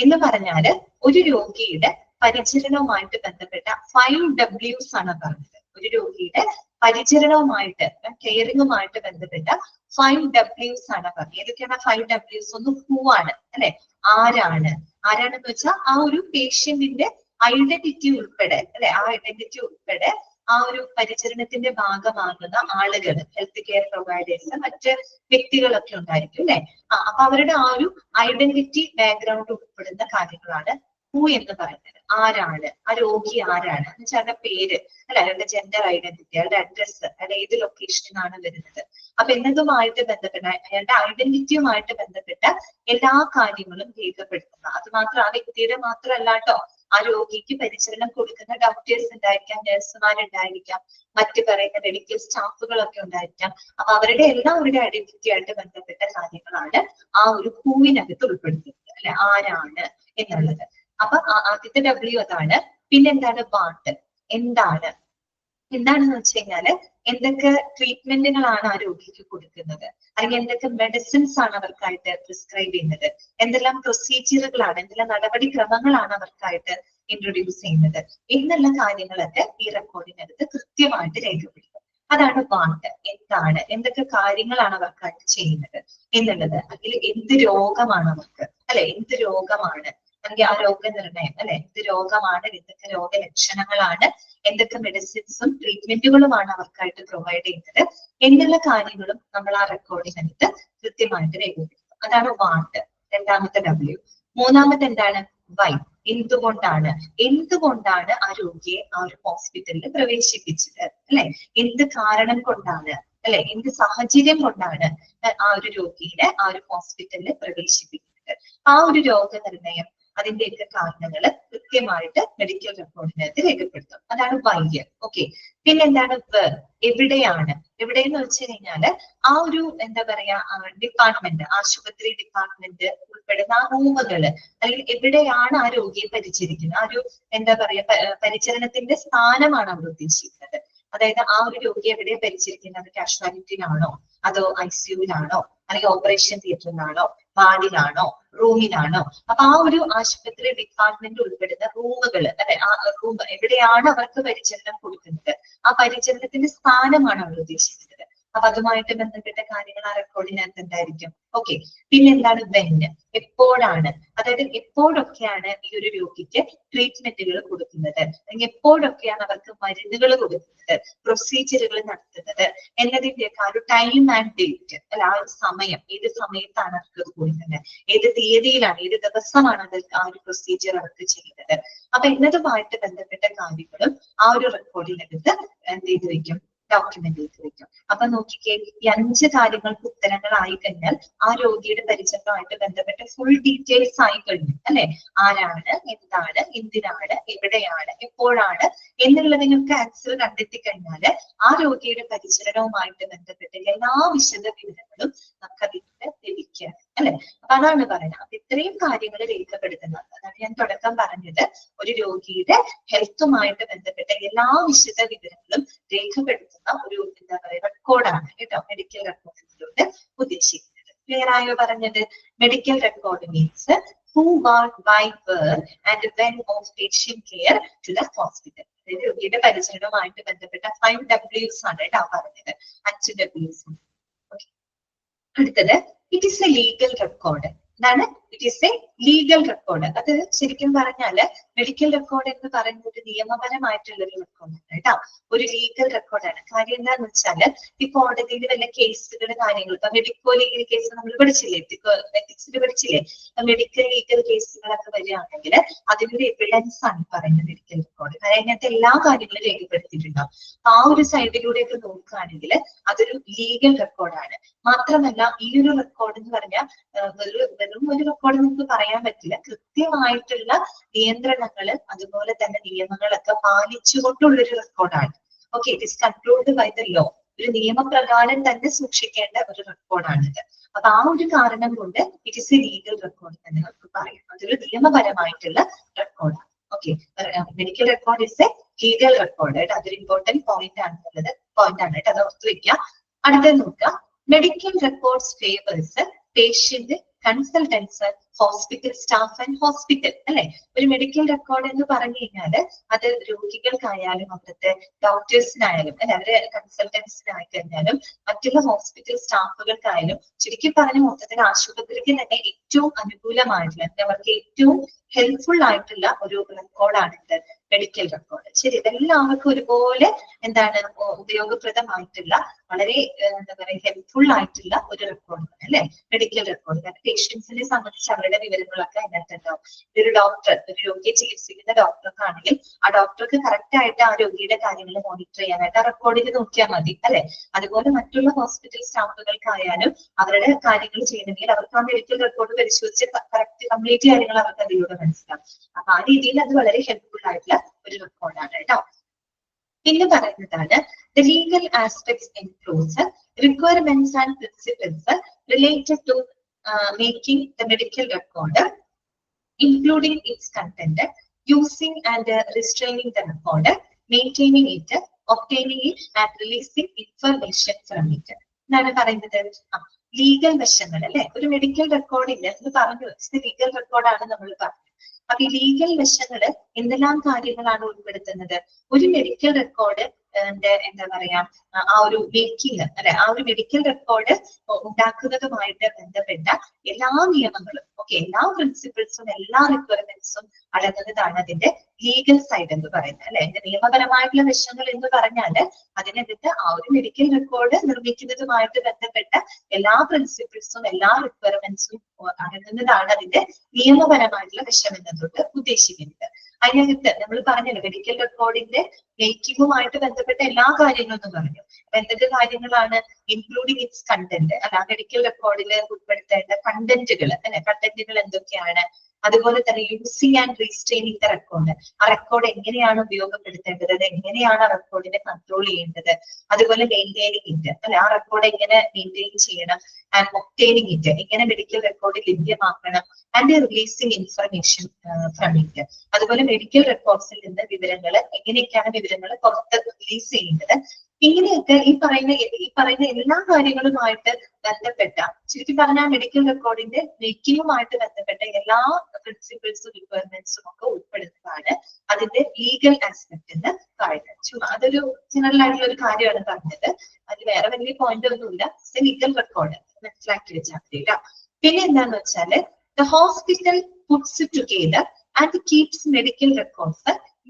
എന്ന് പറഞ്ഞാല് ഒരു രോഗിയുടെ പരിചരണവുമായിട്ട് ബന്ധപ്പെട്ട 5 Ws ആണ് പറഞ്ഞത്. ഒരു രോഗിയുടെ പരിചരണവുമായിട്ട് കെയറിങ്ങുമായിട്ട് ബന്ധപ്പെട്ട 5 Ws ആണ് പറഞ്ഞത്. ഏതൊക്കെയാണ് 5 Ws? ഒന്ന് ഹൂ ആണ് അല്ലെ, ആരാണെന്ന് വെച്ചാൽ ആ ഒരു പേഷ്യന്റിന്റെ ഐഡന്റിറ്റി ഉൾപ്പെടെ അല്ലെ, ആ ഐഡന്റിറ്റി ഉൾപ്പെടെ ആ ഒരു പരിചരണത്തിന്റെ ഭാഗമാകുന്ന ആളുകൾ, ഹെൽത്ത് കെയർ പ്രൊവൈഡേഴ്സ്, മറ്റ് വ്യക്തികളൊക്കെ ഉണ്ടായിരിക്കും അല്ലെ. അപ്പൊ അവരുടെ ആ ഒരു ഐഡന്റിറ്റി ബാക്ക്ഗ്രൗണ്ട് ഉൾപ്പെടുന്ന കാര്യങ്ങളാണ് ഹൂ എന്ന് പറയുന്നത്. ആരാണ് ആ രോഗി, ആരാണ് എന്ന് വെച്ചാൽ അവരുടെ പേര് അല്ലെ, അവരുടെ ജെൻഡർ ഐഡന്റിറ്റി, അവരുടെ അഡ്രസ്സ്, അല്ലെ ഏത് ലൊക്കേഷനിലാണ് വരുന്നത്, അപ്പൊ എന്നതുമായിട്ട് ബന്ധപ്പെട്ട അയാളുടെ ഐഡന്റിറ്റിയുമായിട്ട് ബന്ധപ്പെട്ട എല്ലാ കാര്യങ്ങളും രേഖപ്പെടുത്തുക. അത് മാത്രം ആ വ്യക്തിയുടെ മാത്രമല്ല കേട്ടോ, ആ രോഗിക്ക് പരിചരണം കൊടുക്കുന്ന ഡോക്ടേഴ്സ് ഉണ്ടായിരിക്കാം, നഴ്സുമാരുണ്ടായിരിക്കാം, മറ്റ് പറയുന്ന മെഡിക്കൽ സ്റ്റാഫുകളൊക്കെ ഉണ്ടായിരിക്കാം. അപ്പൊ അവരുടെ എല്ലാവരുടെ ഐഡന്റിറ്റി ആയിട്ട് ബന്ധപ്പെട്ട കാര്യങ്ങളാണ് ആ ഒരു ഹൂവിനകത്ത് ഉൾപ്പെടുത്തുന്നത് അല്ലെ, ആരാണ് എന്നുള്ളത്. അപ്പൊ ആദ്യത്തെ W അതാണ്. പിന്നെന്താണ് വാട്ട്, എന്താണെന്ന് വെച്ച് കഴിഞ്ഞാല് എന്തൊക്കെ ട്രീറ്റ്മെന്റുകളാണ് ആ രോഗിക്ക് കൊടുക്കുന്നത്, അല്ലെങ്കിൽ എന്തൊക്കെ മെഡിസിൻസ് ആണ് അവർക്കായിട്ട് പ്രിസ്ക്രൈബ് ചെയ്യുന്നത്, എന്തെല്ലാം പ്രൊസീജിയറുകളാണ്, എന്തെല്ലാം നടപടിക്രമങ്ങളാണ് അവർക്കായിട്ട് ഇൻട്രൊഡ്യൂസ് ചെയ്യുന്നത് എന്നുള്ള കാര്യങ്ങളൊക്കെ ഈ റെക്കോർഡിനകത്ത് കൃത്യമായിട്ട് രേഖപ്പെടുത്തും. അതാണ് വാട്ട്, എന്തൊക്കെ കാര്യങ്ങളാണ് അവർക്കായിട്ട് ചെയ്യുന്നത് എന്നുള്ളത്. അല്ലെങ്കിൽ എന്ത് രോഗമാണ് അവർക്ക് അല്ലെ, എന്ത് രോഗമാണ്, അല്ലെങ്കിൽ ആ രോഗനിർണയം അല്ലെ, എന്ത് രോഗമാണ്, എന്തൊക്കെ രോഗലക്ഷണങ്ങളാണ്, എന്തൊക്കെ മെഡിസിൻസും ട്രീറ്റ്മെന്റുകളുമാണ് അവർക്കായിട്ട് പ്രൊവൈഡ് ചെയ്യുന്നത് എന്നുള്ള കാര്യങ്ങളും നമ്മൾ ആ റെക്കോർഡിനകത്ത് കൃത്യമായിട്ട് രേഖപ്പെടുത്തും. അതാണ് വാട്ട്, രണ്ടാമത്തെ W. മൂന്നാമത്തെ എന്താണ് വൈ, എന്തുകൊണ്ടാണ് ആ രോഗിയെ ആ ഒരു ഹോസ്പിറ്റലിൽ പ്രവേശിപ്പിച്ചത് അല്ലെ, എന്ത് കാരണം കൊണ്ടാണ് അല്ലെ, എന്ത് സാഹചര്യം കൊണ്ടാണ് ആ ഒരു രോഗിയെ ആ ഒരു ഹോസ്പിറ്റലിൽ പ്രവേശിപ്പിക്കുന്നത്. ആ ഒരു രോഗനിർണയം, അതിന്റെയൊക്കെ കാരണങ്ങൾ കൃത്യമായിട്ട് മെഡിക്കൽ റെക്കോർഡിനകത്ത് രേഖപ്പെടുത്തും. അതാണ് വൈ. ഓക്കെ, പിന്നെ എന്താണ് വേർ, എവിടെയെന്ന് വെച്ച് കഴിഞ്ഞാല് ആ ഒരു എന്താ പറയാ ഡിപ്പാർട്ട്മെന്റ്, ആശുപത്രി ഡിപ്പാർട്ട്മെന്റ് ഉൾപ്പെടുന്ന ആ റൂമുകള്, അല്ലെങ്കിൽ എവിടെയാണ് ആ രോഗിയെ പരിചരിക്കുന്നത്, ആ ഒരു എന്താ പറയാ പരിചരണത്തിന്റെ സ്ഥാനമാണ് അവിടെ ഉദ്ദേശിക്കുന്നത്. അതായത് ആ ഒരു രോഗിയെ എവിടെയാണ് പരിചരിക്കുന്നത്, കാഷ്വാലിറ്റിയിലാണോ, അതോ ICUവിലാണോ, അല്ലെങ്കിൽ ഓപ്പറേഷൻ തിയേറ്ററിലാണോ, വാർഡിലാണോ, റൂമിലാണോ. അപ്പൊ ആ ഒരു ആശുപത്രി ഡിപ്പാർട്ട്മെന്റ് ഉൾപ്പെടുന്ന റൂമുകൾ അല്ലെ, ആ റൂം എവിടെയാണ് അവർക്ക് പരിചരണം കൊടുക്കുന്നത്, ആ പരിചരണത്തിന്റെ സ്ഥാനമാണ് അവർ ഉദ്ദേശിക്കുന്നത്. അപ്പൊ അതുമായിട്ട് ബന്ധപ്പെട്ട കാര്യങ്ങൾ ആ റെക്കോർഡിനകത്ത് എന്തായിരിക്കും. ഓക്കെ, പിന്നെ എന്താണ് വെന്, എപ്പോഴാണ്, അതായത് എപ്പോഴൊക്കെയാണ് ഈ ഒരു രോഗിക്ക് ട്രീറ്റ്മെന്റുകൾ കൊടുക്കുന്നത്, അല്ലെങ്കിൽ എപ്പോഴൊക്കെയാണ് അവർക്ക് മരുന്നുകൾ കൊടുക്കുന്നത്, പ്രൊസീജിയറുകൾ നടത്തുന്നത് എന്നതിന്റെയൊക്കെ ആ ഒരു ടൈം ആൻഡ് ഡേറ്റ് അല്ല, ആ ഒരു സമയം, ഏത് സമയത്താണ് അവർക്ക് കൊടുക്കുന്നത്, ഏത് തീയതിയിലാണ്, ഏത് ദിവസമാണ് അത് ആ ഒരു പ്രൊസീജിയർ അവർക്ക് ചെയ്യുന്നത്. അപ്പൊ എന്നതുമായിട്ട് ബന്ധപ്പെട്ട കാര്യങ്ങളും ആ ഒരു റെക്കോർഡിനകത്ത് എന്ത് ചെയ്ത് വെക്കും, ഡോക്യുമെന്റ് ചെയ്ത് വെക്കും. അപ്പൊ നോക്കിക്കേ, ഈ 5 കാര്യങ്ങൾക്ക് ഉത്തരങ്ങളായി കഴിഞ്ഞാൽ ആ രോഗിയുടെ പരിചരണവുമായിട്ട് ബന്ധപ്പെട്ട ഫുൾ ഡീറ്റെയിൽസ് ആയി കഴിഞ്ഞു അല്ലെ. ആരാണ്, എന്താണ്, എന്തിനാണ്, എവിടെയാണ്, എപ്പോഴാണ് എന്നുള്ളതിനൊക്കെ ആൻസർ കണ്ടെത്തി കഴിഞ്ഞാല് ആ രോഗിയുടെ പരിചരണവുമായിട്ട് ബന്ധപ്പെട്ട എല്ലാ വിശദ വിവരങ്ങളും നമുക്ക് അതിലൂടെ ലഭിക്കുക അല്ലെ. അപ്പൊ അതാണ് പറയുന്നത്. അപ്പൊ ഇത്രയും കാര്യങ്ങൾ രേഖപ്പെടുത്തുന്നത്, അതാണ് ഞാൻ തുടക്കം പറഞ്ഞത്, ഒരു രോഗിയുടെ ഹെൽത്തുമായിട്ട് ബന്ധപ്പെട്ട എല്ലാ വിശദ വിവരങ്ങളും രേഖപ്പെടുത്തുന്ന ഒരു എന്താ പറയുക റെക്കോർഡാണ് കേട്ടോ മെഡിക്കൽ റെക്കോർഡിലൂടെ ഉദ്ദേശിക്കുന്നത്. ക്ലിയർ ആയോ പറഞ്ഞത്? Medical record means who, what, why, where and when of patient care to the hospital. അതായത് രോഗിയുടെ പരിചരണവുമായിട്ട് ബന്ധപ്പെട്ട 5 Ws ആണ് കേട്ടോ പറഞ്ഞത്. 5 Ws. അടുത്തത് it is a legal record. എന്താണ്? It is a legal record. അത് ശരിക്കും പറഞ്ഞാല് മെഡിക്കൽ റെക്കോർഡ് എന്ന് പറയുന്നത് ഒരു നിയമപരമായിട്ടുള്ള ഒരു റെക്കോർഡാണ് കേട്ടോ. ഒരു ലീഗൽ റെക്കോർഡാണ്. കാര്യം എന്താന്ന് വെച്ചാല് ഈ കോടതിയിൽ വല്ല കേസുകൾ കാര്യങ്ങൾ, ഇപ്പൊ മെഡിക്കോ ലീഗൽ കേസ് നമ്മൾ പഠിച്ചില്ലേ, എത്തിക്സിൽ പഠിച്ചില്ലേ, മെഡിക്കൽ ലീഗൽ കേസുകളൊക്കെ വരികയാണെങ്കിൽ അതിനൊരു എവിഡൻസ് ആണ് പറയുന്നത് മെഡിക്കൽ റെക്കോർഡ്. കാരണം അതിനകത്ത് എല്ലാ കാര്യങ്ങളും രേഖപ്പെടുത്തിയിട്ടുണ്ടാവും. ആ ഒരു സൈഡിലൂടെയൊക്കെ നോക്കുകയാണെങ്കിൽ അതൊരു ലീഗൽ റെക്കോർഡാണ്. മാത്രമല്ല ഈ ഒരു റെക്കോർഡ് എന്ന് പറഞ്ഞാൽ വെറും ഒരു റെക്കോർഡ് നമുക്ക് പറയാൻ പറ്റില്ല. കൃത്യമായിട്ടുള്ള നിയന്ത്രണങ്ങള് അതുപോലെ തന്നെ നിയമങ്ങളൊക്കെ പാലിച്ചുകൊണ്ടുള്ളൊരു റെക്കോർഡാണ്. Okay, it is controlled by the law. ഒരു നിയമപ്രകാരം തന്നെ സൂക്ഷിക്കേണ്ട ഒരു റെക്കോർഡാണിത്. അപ്പൊ ആ ഒരു കാരണം കൊണ്ട് it is a legal record തന്നെ നമുക്ക് പറയാം. അതൊരു നിയമപരമായിട്ടുള്ള റെക്കോർഡാണ്. Okay, medical record is a legal record. അതൊരു ഇമ്പോർട്ടന്റ് പോയിന്റ് ആണ് കേട്ടോ, അത് ഓർത്ത് വെക്കാം. അടുത്തത് നോക്കുക, medical records favours patient, consultants, hospital staff and hospital അല്ലെ. ഒരു മെഡിക്കൽ റെക്കോർഡ് എന്ന് പറഞ്ഞു കഴിഞ്ഞാല് അത് രോഗികൾക്കായാലും അവിടുത്തെ ഡോക്ടേഴ്സിനായാലും അല്ലെ, അവര് കൺസൾട്ടൻസിനായി കഴിഞ്ഞാലും മറ്റുള്ള ഹോസ്പിറ്റൽ സ്റ്റാഫുകൾക്കായാലും ചുരുക്കി പറഞ്ഞ മൊത്തത്തിൽ ആശുപത്രിക്ക് തന്നെ ഏറ്റവും അനുകൂലമായിട്ടുള്ള, അവർക്ക് ഏറ്റവും ഹെൽപ്ഫുൾ ആയിട്ടുള്ള ഒരു റെക്കോർഡാണ് ഇത് മെഡിക്കൽ റെക്കോർഡ്. ശരി, ഇതെല്ലാവർക്കും ഒരുപോലെ എന്താണ് ഉപയോഗപ്രദമായിട്ടുള്ള വളരെ എന്താ പറയുക ഹെൽപ്ഫുൾ ആയിട്ടുള്ള ഒരു റെക്കോർഡാണ് അല്ലെ മെഡിക്കൽ റെക്കോർഡ്. കാരണം പേഷ്യൻസിനെ സംബന്ധിച്ച് അവരുടെ വിവരങ്ങളൊക്കെ അതിനകത്ത് ഉണ്ടാവും. ഒരു ഡോക്ടർ ഒരു രോഗിയെ ചികിത്സിക്കുന്ന ഡോക്ടർക്കാണെങ്കിൽ ആ ഡോക്ടർക്ക് കറക്റ്റ് ആയിട്ട് ആ രോഗിയുടെ കാര്യങ്ങൾ മോണിറ്റർ ചെയ്യാനായിട്ട് ആ റെക്കോർഡിൽ നോക്കിയാൽ മതി അല്ലെ. അതുപോലെ മറ്റുള്ള ഹോസ്പിറ്റൽ സ്റ്റാഫുകൾക്കായാലും അവരുടെ കാര്യങ്ങൾ ചെയ്യണമെങ്കിൽ അവർക്ക് ആ മെഡിക്കൽ റെക്കോർഡ് പരിശോധിച്ച് കറക്റ്റ് കംപ്ലീറ്റ് കാര്യങ്ങൾ അവർക്ക് അതിലൂടെ മനസ്സിലാവും. അപ്പൊ ആ രീതിയിൽ അത് വളരെ ഹെൽപ്ഫുൾ ആയിട്ടുള്ള ഒരു റെക്കോർഡാണ് കേട്ടോ. പിന്നെ പറയുന്നതാണ് the legal aspects includes requirements and principles related to making the medical record, including its content, using and restraining the record, maintaining it, obtaining it and releasing information from it. എന്താണ് പറയുന്നത്? ലീഗൽ വശങ്ങൾ അല്ലെ. ഒരു മെഡിക്കൽ റെക്കോർഡിന്റെ എന്ന് പറഞ്ഞു ലീഗൽ റെക്കോർഡാണ് നമ്മൾ പറഞ്ഞത്. അപ്പൊ ഈ ലീഗൽ വശങ്ങള് എന്തെല്ലാം കാര്യങ്ങളാണ് ഉൾപ്പെടുത്തുന്നത്? ഒരു മെഡിക്കൽ റെക്കോർഡ് എന്താ പറയാ ആ ഒരു മേക്കിംഗ് അല്ലെ, ആ ഒരു മെഡിക്കൽ റെക്കോർഡ് ഉണ്ടാക്കുന്നതുമായിട്ട് ബന്ധപ്പെട്ട എല്ലാ നിയമങ്ങളും എല്ലാ പ്രിൻസിപ്പിൾസും എല്ലാ റിക്വയർമെന്റ്സും അടങ്ങുന്നതാണ് അതിന്റെ ലീഗൽ സൈഡ് എന്ന് പറയുന്നത് അല്ലെ. അതിന്റെ നിയമപരമായിട്ടുള്ള വശങ്ങൾ എന്ന് പറഞ്ഞാല് അതിനകത്ത് ആ ഒരു മെഡിക്കൽ റെക്കോർഡ് നിർമ്മിക്കുന്നതുമായിട്ട് ബന്ധപ്പെട്ട എല്ലാ പ്രിൻസിപ്പിൾസും എല്ലാ റിക്വയർമെന്റ്സും അടങ്ങുന്നതാണ് അതിന്റെ നിയമപരമായിട്ടുള്ള വശം എന്നതുകൊണ്ട് ഉദ്ദേശിക്കുന്നത്. അതിനകത്ത് നമ്മൾ പറഞ്ഞല്ലോ മെഡിക്കൽ റെക്കോർഡിന്റെ മേക്കിങ്ങുമായിട്ട് ബന്ധപ്പെട്ട എല്ലാ കാര്യങ്ങളും എന്ന് പറഞ്ഞു. അപ്പൊ എന്തൊക്കെ കാര്യങ്ങളാണ്? ഇൻക്ലൂഡിങ് ഇറ്റ്സ് കണ്ടന്റ് അല്ല, മെഡിക്കൽ റെക്കോർഡിൽ ഉൾപ്പെടുത്തേണ്ട കണ്ടന്റുകൾ അല്ലെ, കണ്ടന്റുകൾ എന്തൊക്കെയാണ്? അതുപോലെ തന്നെ യൂസിങ് ആൻഡ് റീസ്റ്റെയിനിങ് ദ റെക്കോർഡ്, ആ റെക്കോർഡ് എങ്ങനെയാണ് ഉപയോഗപ്പെടുത്തേണ്ടത്, അത് എങ്ങനെയാണ് ആ റെക്കോർഡിനെ കൺട്രോൾ ചെയ്യേണ്ടത്, അതുപോലെ മെയിൻറ്റെയിനിങ് ഇറ്റ് അല്ലെ, ആ റെക്കോർഡ് എങ്ങനെ മെയിൻറ്റെയിൻ ചെയ്യണം, ആൻഡ് ഒബ്റ്റെയിനിങ് ഇറ്റ് എങ്ങനെ മെഡിക്കൽ റെക്കോർഡ് ലഭ്യമാക്കണം, and releasing information from it. അതുപോലെ മെഡിക്കൽ റെക്കോർഡ്സിൽ നിന്ന് വിവരങ്ങൾ എങ്ങനെയൊക്കെയാണ് വിവരങ്ങൾ പുറത്ത് റിലീസ് ചെയ്യേണ്ടത്. ഇങ്ങനെയൊക്കെ ഈ പറയുന്ന എല്ലാ കാര്യങ്ങളുമായിട്ട് ബന്ധപ്പെട്ട ചുരുക്കി പറഞ്ഞാൽ മെഡിക്കൽ റെക്കോർഡിന്റെ മേക്കിങ്ങുമായിട്ട് ബന്ധപ്പെട്ട എല്ലാ പ്രിൻസിപ്പിൾസും റിക്വയർമെന്റ്സും ഒക്കെ ഉൾപ്പെടുന്നതാണ് അതിന്റെ ലീഗൽ ആസ്പെക്ട് എന്ന് പറയുന്നത്. ചുമ്മാ അതൊരു ജനറൽ ആയിട്ടുള്ള ഒരു കാര്യമാണ് പറഞ്ഞത്. അത് വേറെ വലിയ പോയിന്റ് ഒന്നുമില്ല. ലീഗൽ റെക്കോർഡ് മനസ്സിലാക്കി വെച്ചാൽ മതി. പിന്നെ എന്താന്ന് വെച്ചാല് the hospital puts it together and keeps medical records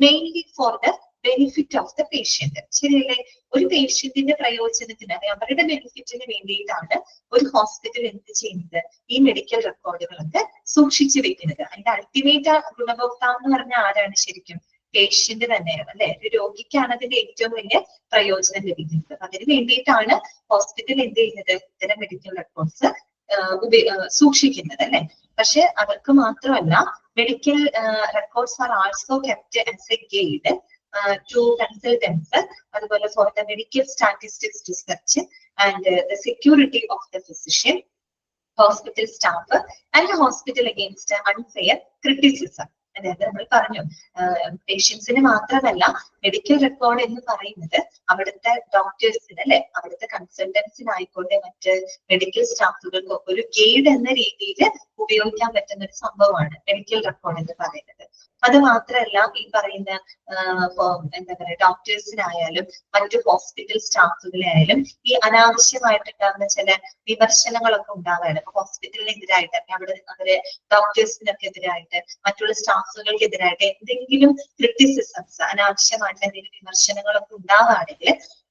mainly for the benefit of the patient. ശരിയല്ലേ? ഒരു പേഷ്യന്റിന്റെ പ്രയോജനത്തിന് അവരുടെ ബെനിഫിറ്റിന് വേണ്ടിയിട്ടാണ് ഒരു ഹോസ്പിറ്റൽ എന്ത് ചെയ്യുന്നത്? ഈ മെഡിക്കൽ റെക്കോർഡുകളൊക്കെ സൂക്ഷിച്ചു വെക്കുന്നത്. അതിന്റെ അൾട്ടിമേറ്റ് ഗുണഭോക്താവ് എന്ന് പറഞ്ഞാൽ ആരാണ്? ശരിക്കും പേഷ്യന്റ് തന്നെയാണ് അല്ലെ. ഒരു രോഗിക്കാണ് അതിന്റെ ഏറ്റവും വലിയ പ്രയോജനം ലഭിക്കുന്നത്. അതിന് വേണ്ടിയിട്ടാണ് ഹോസ്പിറ്റൽ എന്ത് ചെയ്യുന്നത്, ഇത്തരം മെഡിക്കൽ റെക്കോർഡ്സ് സൂക്ഷിക്കുന്നത് അല്ലെ. പക്ഷെ അവർക്ക് മാത്രമല്ല, medical records are also kept as A guide to consultants, അതുപോലെ for the medical statistics research and the security of the physician, hospital staff and the hospital against unfair criticism. അതായത് നമ്മൾ പറഞ്ഞു, പേഷ്യൻസിന് മാത്രമല്ല, മെഡിക്കൽ റെക്കോർഡ് എന്ന് പറയുന്നത് അവിടുത്തെ ഡോക്ടേഴ്സിന് അല്ലെ, അവിടുത്തെ കൺസൾട്ടൻസിനായിക്കോട്ടെ മറ്റ് മെഡിക്കൽ സ്റ്റാഫുകൾക്കോ ഒരു ഗൈഡ് എന്ന രീതിയിൽ ഉപയോഗിക്കാൻ പറ്റുന്ന ഒരു സംഭവമാണ് മെഡിക്കൽ റെക്കോർഡ് എന്ന് പറയുന്നത്. അത് മാത്രമല്ല, ഈ പറയുന്ന എന്താ പറയുക, ഡോക്ടേഴ്സിനായാലും മറ്റു ഹോസ്പിറ്റൽ സ്റ്റാഫുകളെ ആയാലും ഈ അനാവശ്യമായിട്ടുണ്ടാകുന്ന ചില വിമർശനങ്ങളൊക്കെ ഉണ്ടാവുകയാണ്. ഹോസ്പിറ്റലിനെതിരായിട്ട് അവിടെ അവരെ ഡോക്ടേഴ്സിനൊക്കെ എതിരായിട്ട് മറ്റുള്ള സ്റ്റാഫുകൾക്കെതിരായിട്ട് എന്തെങ്കിലും ക്രിറ്റിസിസംസ്, അനാവശ്യമായിട്ട് എന്തെങ്കിലും വിമർശനങ്ങളൊക്കെ ഉണ്ടാവുകയാണെങ്കിൽ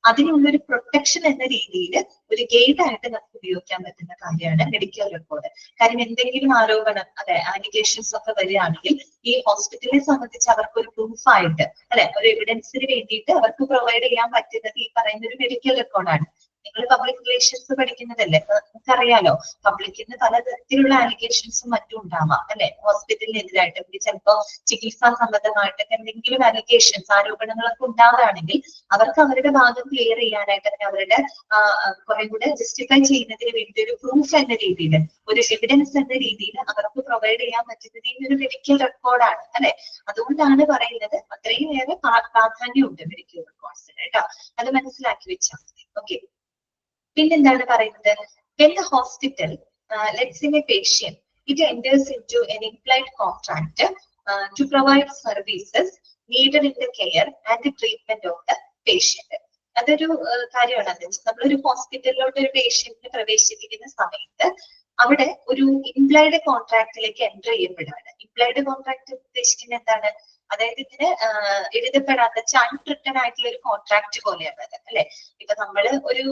അതിനുള്ളൊരു പ്രൊട്ടക്ഷൻ എന്ന രീതിയിൽ ഒരു ഗൈഡായിട്ട് നമുക്ക് ഉപയോഗിക്കാൻ പറ്റുന്ന കാര്യമാണ് മെഡിക്കൽ റെക്കോർഡ്. കാര്യം എന്തെങ്കിലും ആരോപണം അല്ലെ, ആലിഗേഷൻസ് ഒക്കെ വരികയാണെങ്കിൽ ഈ ഹോസ്പിറ്റലിനെ സംബന്ധിച്ച് അവർക്ക് ഒരു പ്രൂഫായിട്ട് അല്ലെ, ഒരു എവിഡൻസിന് വേണ്ടിയിട്ട് അവർക്ക് പ്രൊവൈഡ് ചെയ്യാൻ പറ്റുന്നത് ഈ പറയുന്ന ഒരു മെഡിക്കൽ റെക്കോർഡാണ്. നിങ്ങൾ പബ്ലിക് റിലേഷൻസ് പഠിക്കുന്നതല്ലേ, നമുക്കറിയാലോ പബ്ലിക്കിന് പലതരത്തിലുള്ള ആലിഗേഷൻസും മറ്റും ഉണ്ടാവാം അല്ലെ. ഹോസ്പിറ്റലിനെതിരായിട്ട് ചിലപ്പോ ചികിത്സാ സംബന്ധമായിട്ട് എന്തെങ്കിലും ആലിഗേഷൻസ്, ആരോപണങ്ങളൊക്കെ ഉണ്ടാവുകയാണെങ്കിൽ അവർക്ക് അവരുടെ ഭാഗം ക്ലിയർ ചെയ്യാനായിട്ട് അവരുടെ കുറെ കൂടെ ജസ്റ്റിഫൈ ചെയ്യുന്നതിന് വേണ്ടി ഒരു പ്രൂഫ് എന്ന രീതിയിൽ, ഒരു എവിഡൻസ് എന്ന രീതിയിൽ അവർക്ക് പ്രൊവൈഡ് ചെയ്യാൻ പറ്റുന്നത് ഈ ഒരു മെഡിക്കൽ റെക്കോർഡാണ് അല്ലെ. അതുകൊണ്ടാണ് പറയുന്നത് അത്രയും ഏറെ പ്രാധാന്യമുണ്ട് മെഡിക്കൽ റെക്കോർഡ്സിന് കേട്ടോ. അത് മനസ്സിലാക്കി വെച്ചാൽ മതി. ഓക്കെ, പിന്നെന്താണ് പറയുന്നത്, when the hospital let's say a patient, it enters into an implied contract to provide services needed in the care and the treatment of the patient. അതൊരു കാര്യമാണ്. നമ്മളൊരു ഹോസ്പിറ്റലിലോട്ട് ഒരു പേഷ്യന്റിനെ പ്രവേശിപ്പിക്കുന്ന സമയത്ത് അവിടെ ഒരു ഇംപ്ലൈഡ് കോൺട്രാക്റ്റിലേക്ക് എൻ്റർ ചെയ്യപ്പെടുകയാണ്. ഇംപ്ലൈഡ് കോൺട്രാക്ട് ഉദ്ദേശിക്കുന്നത് എന്താണ്, അതായത് ഇതിന് എഴുതപ്പെടാത്ത അൺറിട്ടൺ ആയിട്ടുള്ള ഒരു കോൺട്രാക്ട് പോലെയാണ് അത് അല്ലെ. ഇപ്പൊ നമ്മള് ഒരു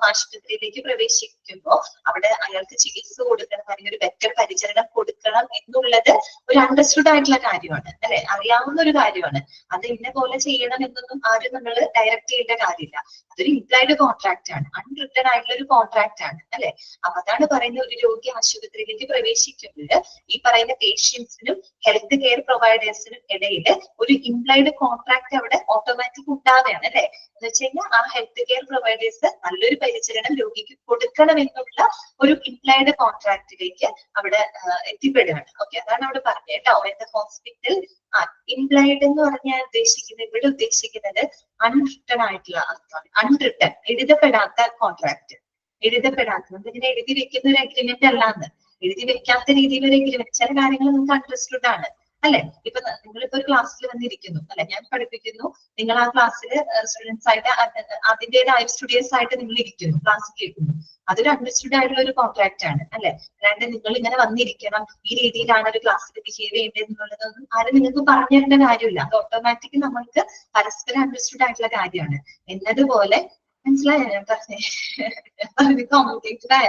ആശുപത്രിയിലേക്ക് പ്രവേശിക്കുമ്പോൾ അവിടെ അയാൾക്ക് ചികിത്സ കൊടുക്കണം അല്ലെങ്കിൽ ഒരു ബെറ്റർ പരിചരണം കൊടുക്കണം എന്നുള്ളത് ഒരു അണ്ടർസ്റ്റുഡ് ആയിട്ടുള്ള കാര്യമാണ് അല്ലെ, അറിയാവുന്ന ഒരു കാര്യമാണ്. അത് ഇന്ന പോലെ ചെയ്യണം എന്നൊന്നും ആരും നമ്മൾ ഡയറക്റ്റ് ചെയ്യേണ്ട കാര്യമില്ല. അതൊരു ഇംപ്ലൈഡ് കോൺട്രാക്ട് ആണ്, അൺറിട്ടൺ ആയിട്ടുള്ള ഒരു കോൺട്രാക്ട് ആണ് അല്ലെ. അപ്പൊ അതാണ് പറയുന്ന, ഒരു രോഗി ആശുപത്രിയിലേക്ക് പ്രവേശിക്കുമ്പോൾ ഈ പറയുന്ന പേഷ്യൻസിനും ഹെൽത്ത് കെയർ പ്രൊവൈഡേഴ്സിനും ഇടയിൽ ഒരു ഇംപ്ലൈഡ് കോൺട്രാക്ട് അവിടെ ഓട്ടോമാറ്റിക് ഉണ്ടാവുകയാണ് അല്ലെ. എന്ന് വെച്ച് കഴിഞ്ഞാൽ ആ ഹെൽത്ത് കെയർ പ്രൊവൈഡേഴ്സ് നല്ലൊരു പരിചരണം രോഗിക്ക് കൊടുക്കണം എന്നുള്ള ഒരു ഇംപ്ലൈഡ് കോൺട്രാക്റ്റിലേക്ക് അവിടെ എത്തിപ്പെടുകയാണ്. ഓക്കെ, അതാണ് അവിടെ പറഞ്ഞത് കേട്ടോ. ഹോസ്പിറ്റൽ ഇംപ്ലൈഡ് എന്ന് പറഞ്ഞാൽ ഉദ്ദേശിക്കുന്നത്, ഇവിടെ ഉദ്ദേശിക്കുന്നത് അൺറിട്ടൺ ആയിട്ടുള്ള അർത്ഥമാണ്. Unwritten, എഴുതപ്പെടാത്ത contract. എഴുതപ്പെടാത്ത, ഇതിനെ എഴുതി വെക്കുന്ന ഒരു അഗ്രിമെന്റ് അല്ലാന്ന്, എഴുതി വെക്കാത്ത രീതിയിൽ ഒരു അഗ്രിമെന്റ്. ചില കാര്യങ്ങൾ നമുക്ക് അണ്ടർസ്റ്റുഡ് ആണ് അല്ലെ. ഇപ്പൊ നിങ്ങളിപ്പോ ഒരു ക്ലാസ്സിൽ വന്നിരിക്കുന്നു അല്ലെ, ഞാൻ പഠിപ്പിക്കുന്നു, നിങ്ങൾ ആ ക്ലാസ്സിൽ സ്റ്റുഡൻസ് ആയിട്ട് അതിൻ്റെതായ സ്റ്റുഡിയസ് ആയിട്ട് നിങ്ങൾ ഇരിക്കുന്നു, ക്ലാസ് കേൾക്കുന്നു. അതൊരു അണ്ടർസ്റ്റുഡ് ആയിട്ടുള്ള ഒരു കോൺട്രാക്ട് ആണ് അല്ലെ. അല്ലാണ്ട് നിങ്ങൾ ഇങ്ങനെ വന്നിരിക്കണം, ഈ രീതിയിലാണ് ഒരു ക്ലാസ്സിൽ ബിഹേവ് ചെയ്യേണ്ടത് എന്നുള്ളതൊന്നും ആരും നിങ്ങൾക്ക് പറഞ്ഞു തരേണ്ട കാര്യമില്ല. അത് ഓട്ടോമാറ്റിക് നമ്മൾക്ക് പരസ്പരം അണ്ടർസ്റ്റുഡ് ആയിട്ടുള്ള കാര്യമാണ്. എന്നതുപോലെ മനസ്സിലായോ ഞാൻ പറഞ്ഞേ, കോംപ്ലിക്കേറ്റഡ് ആയ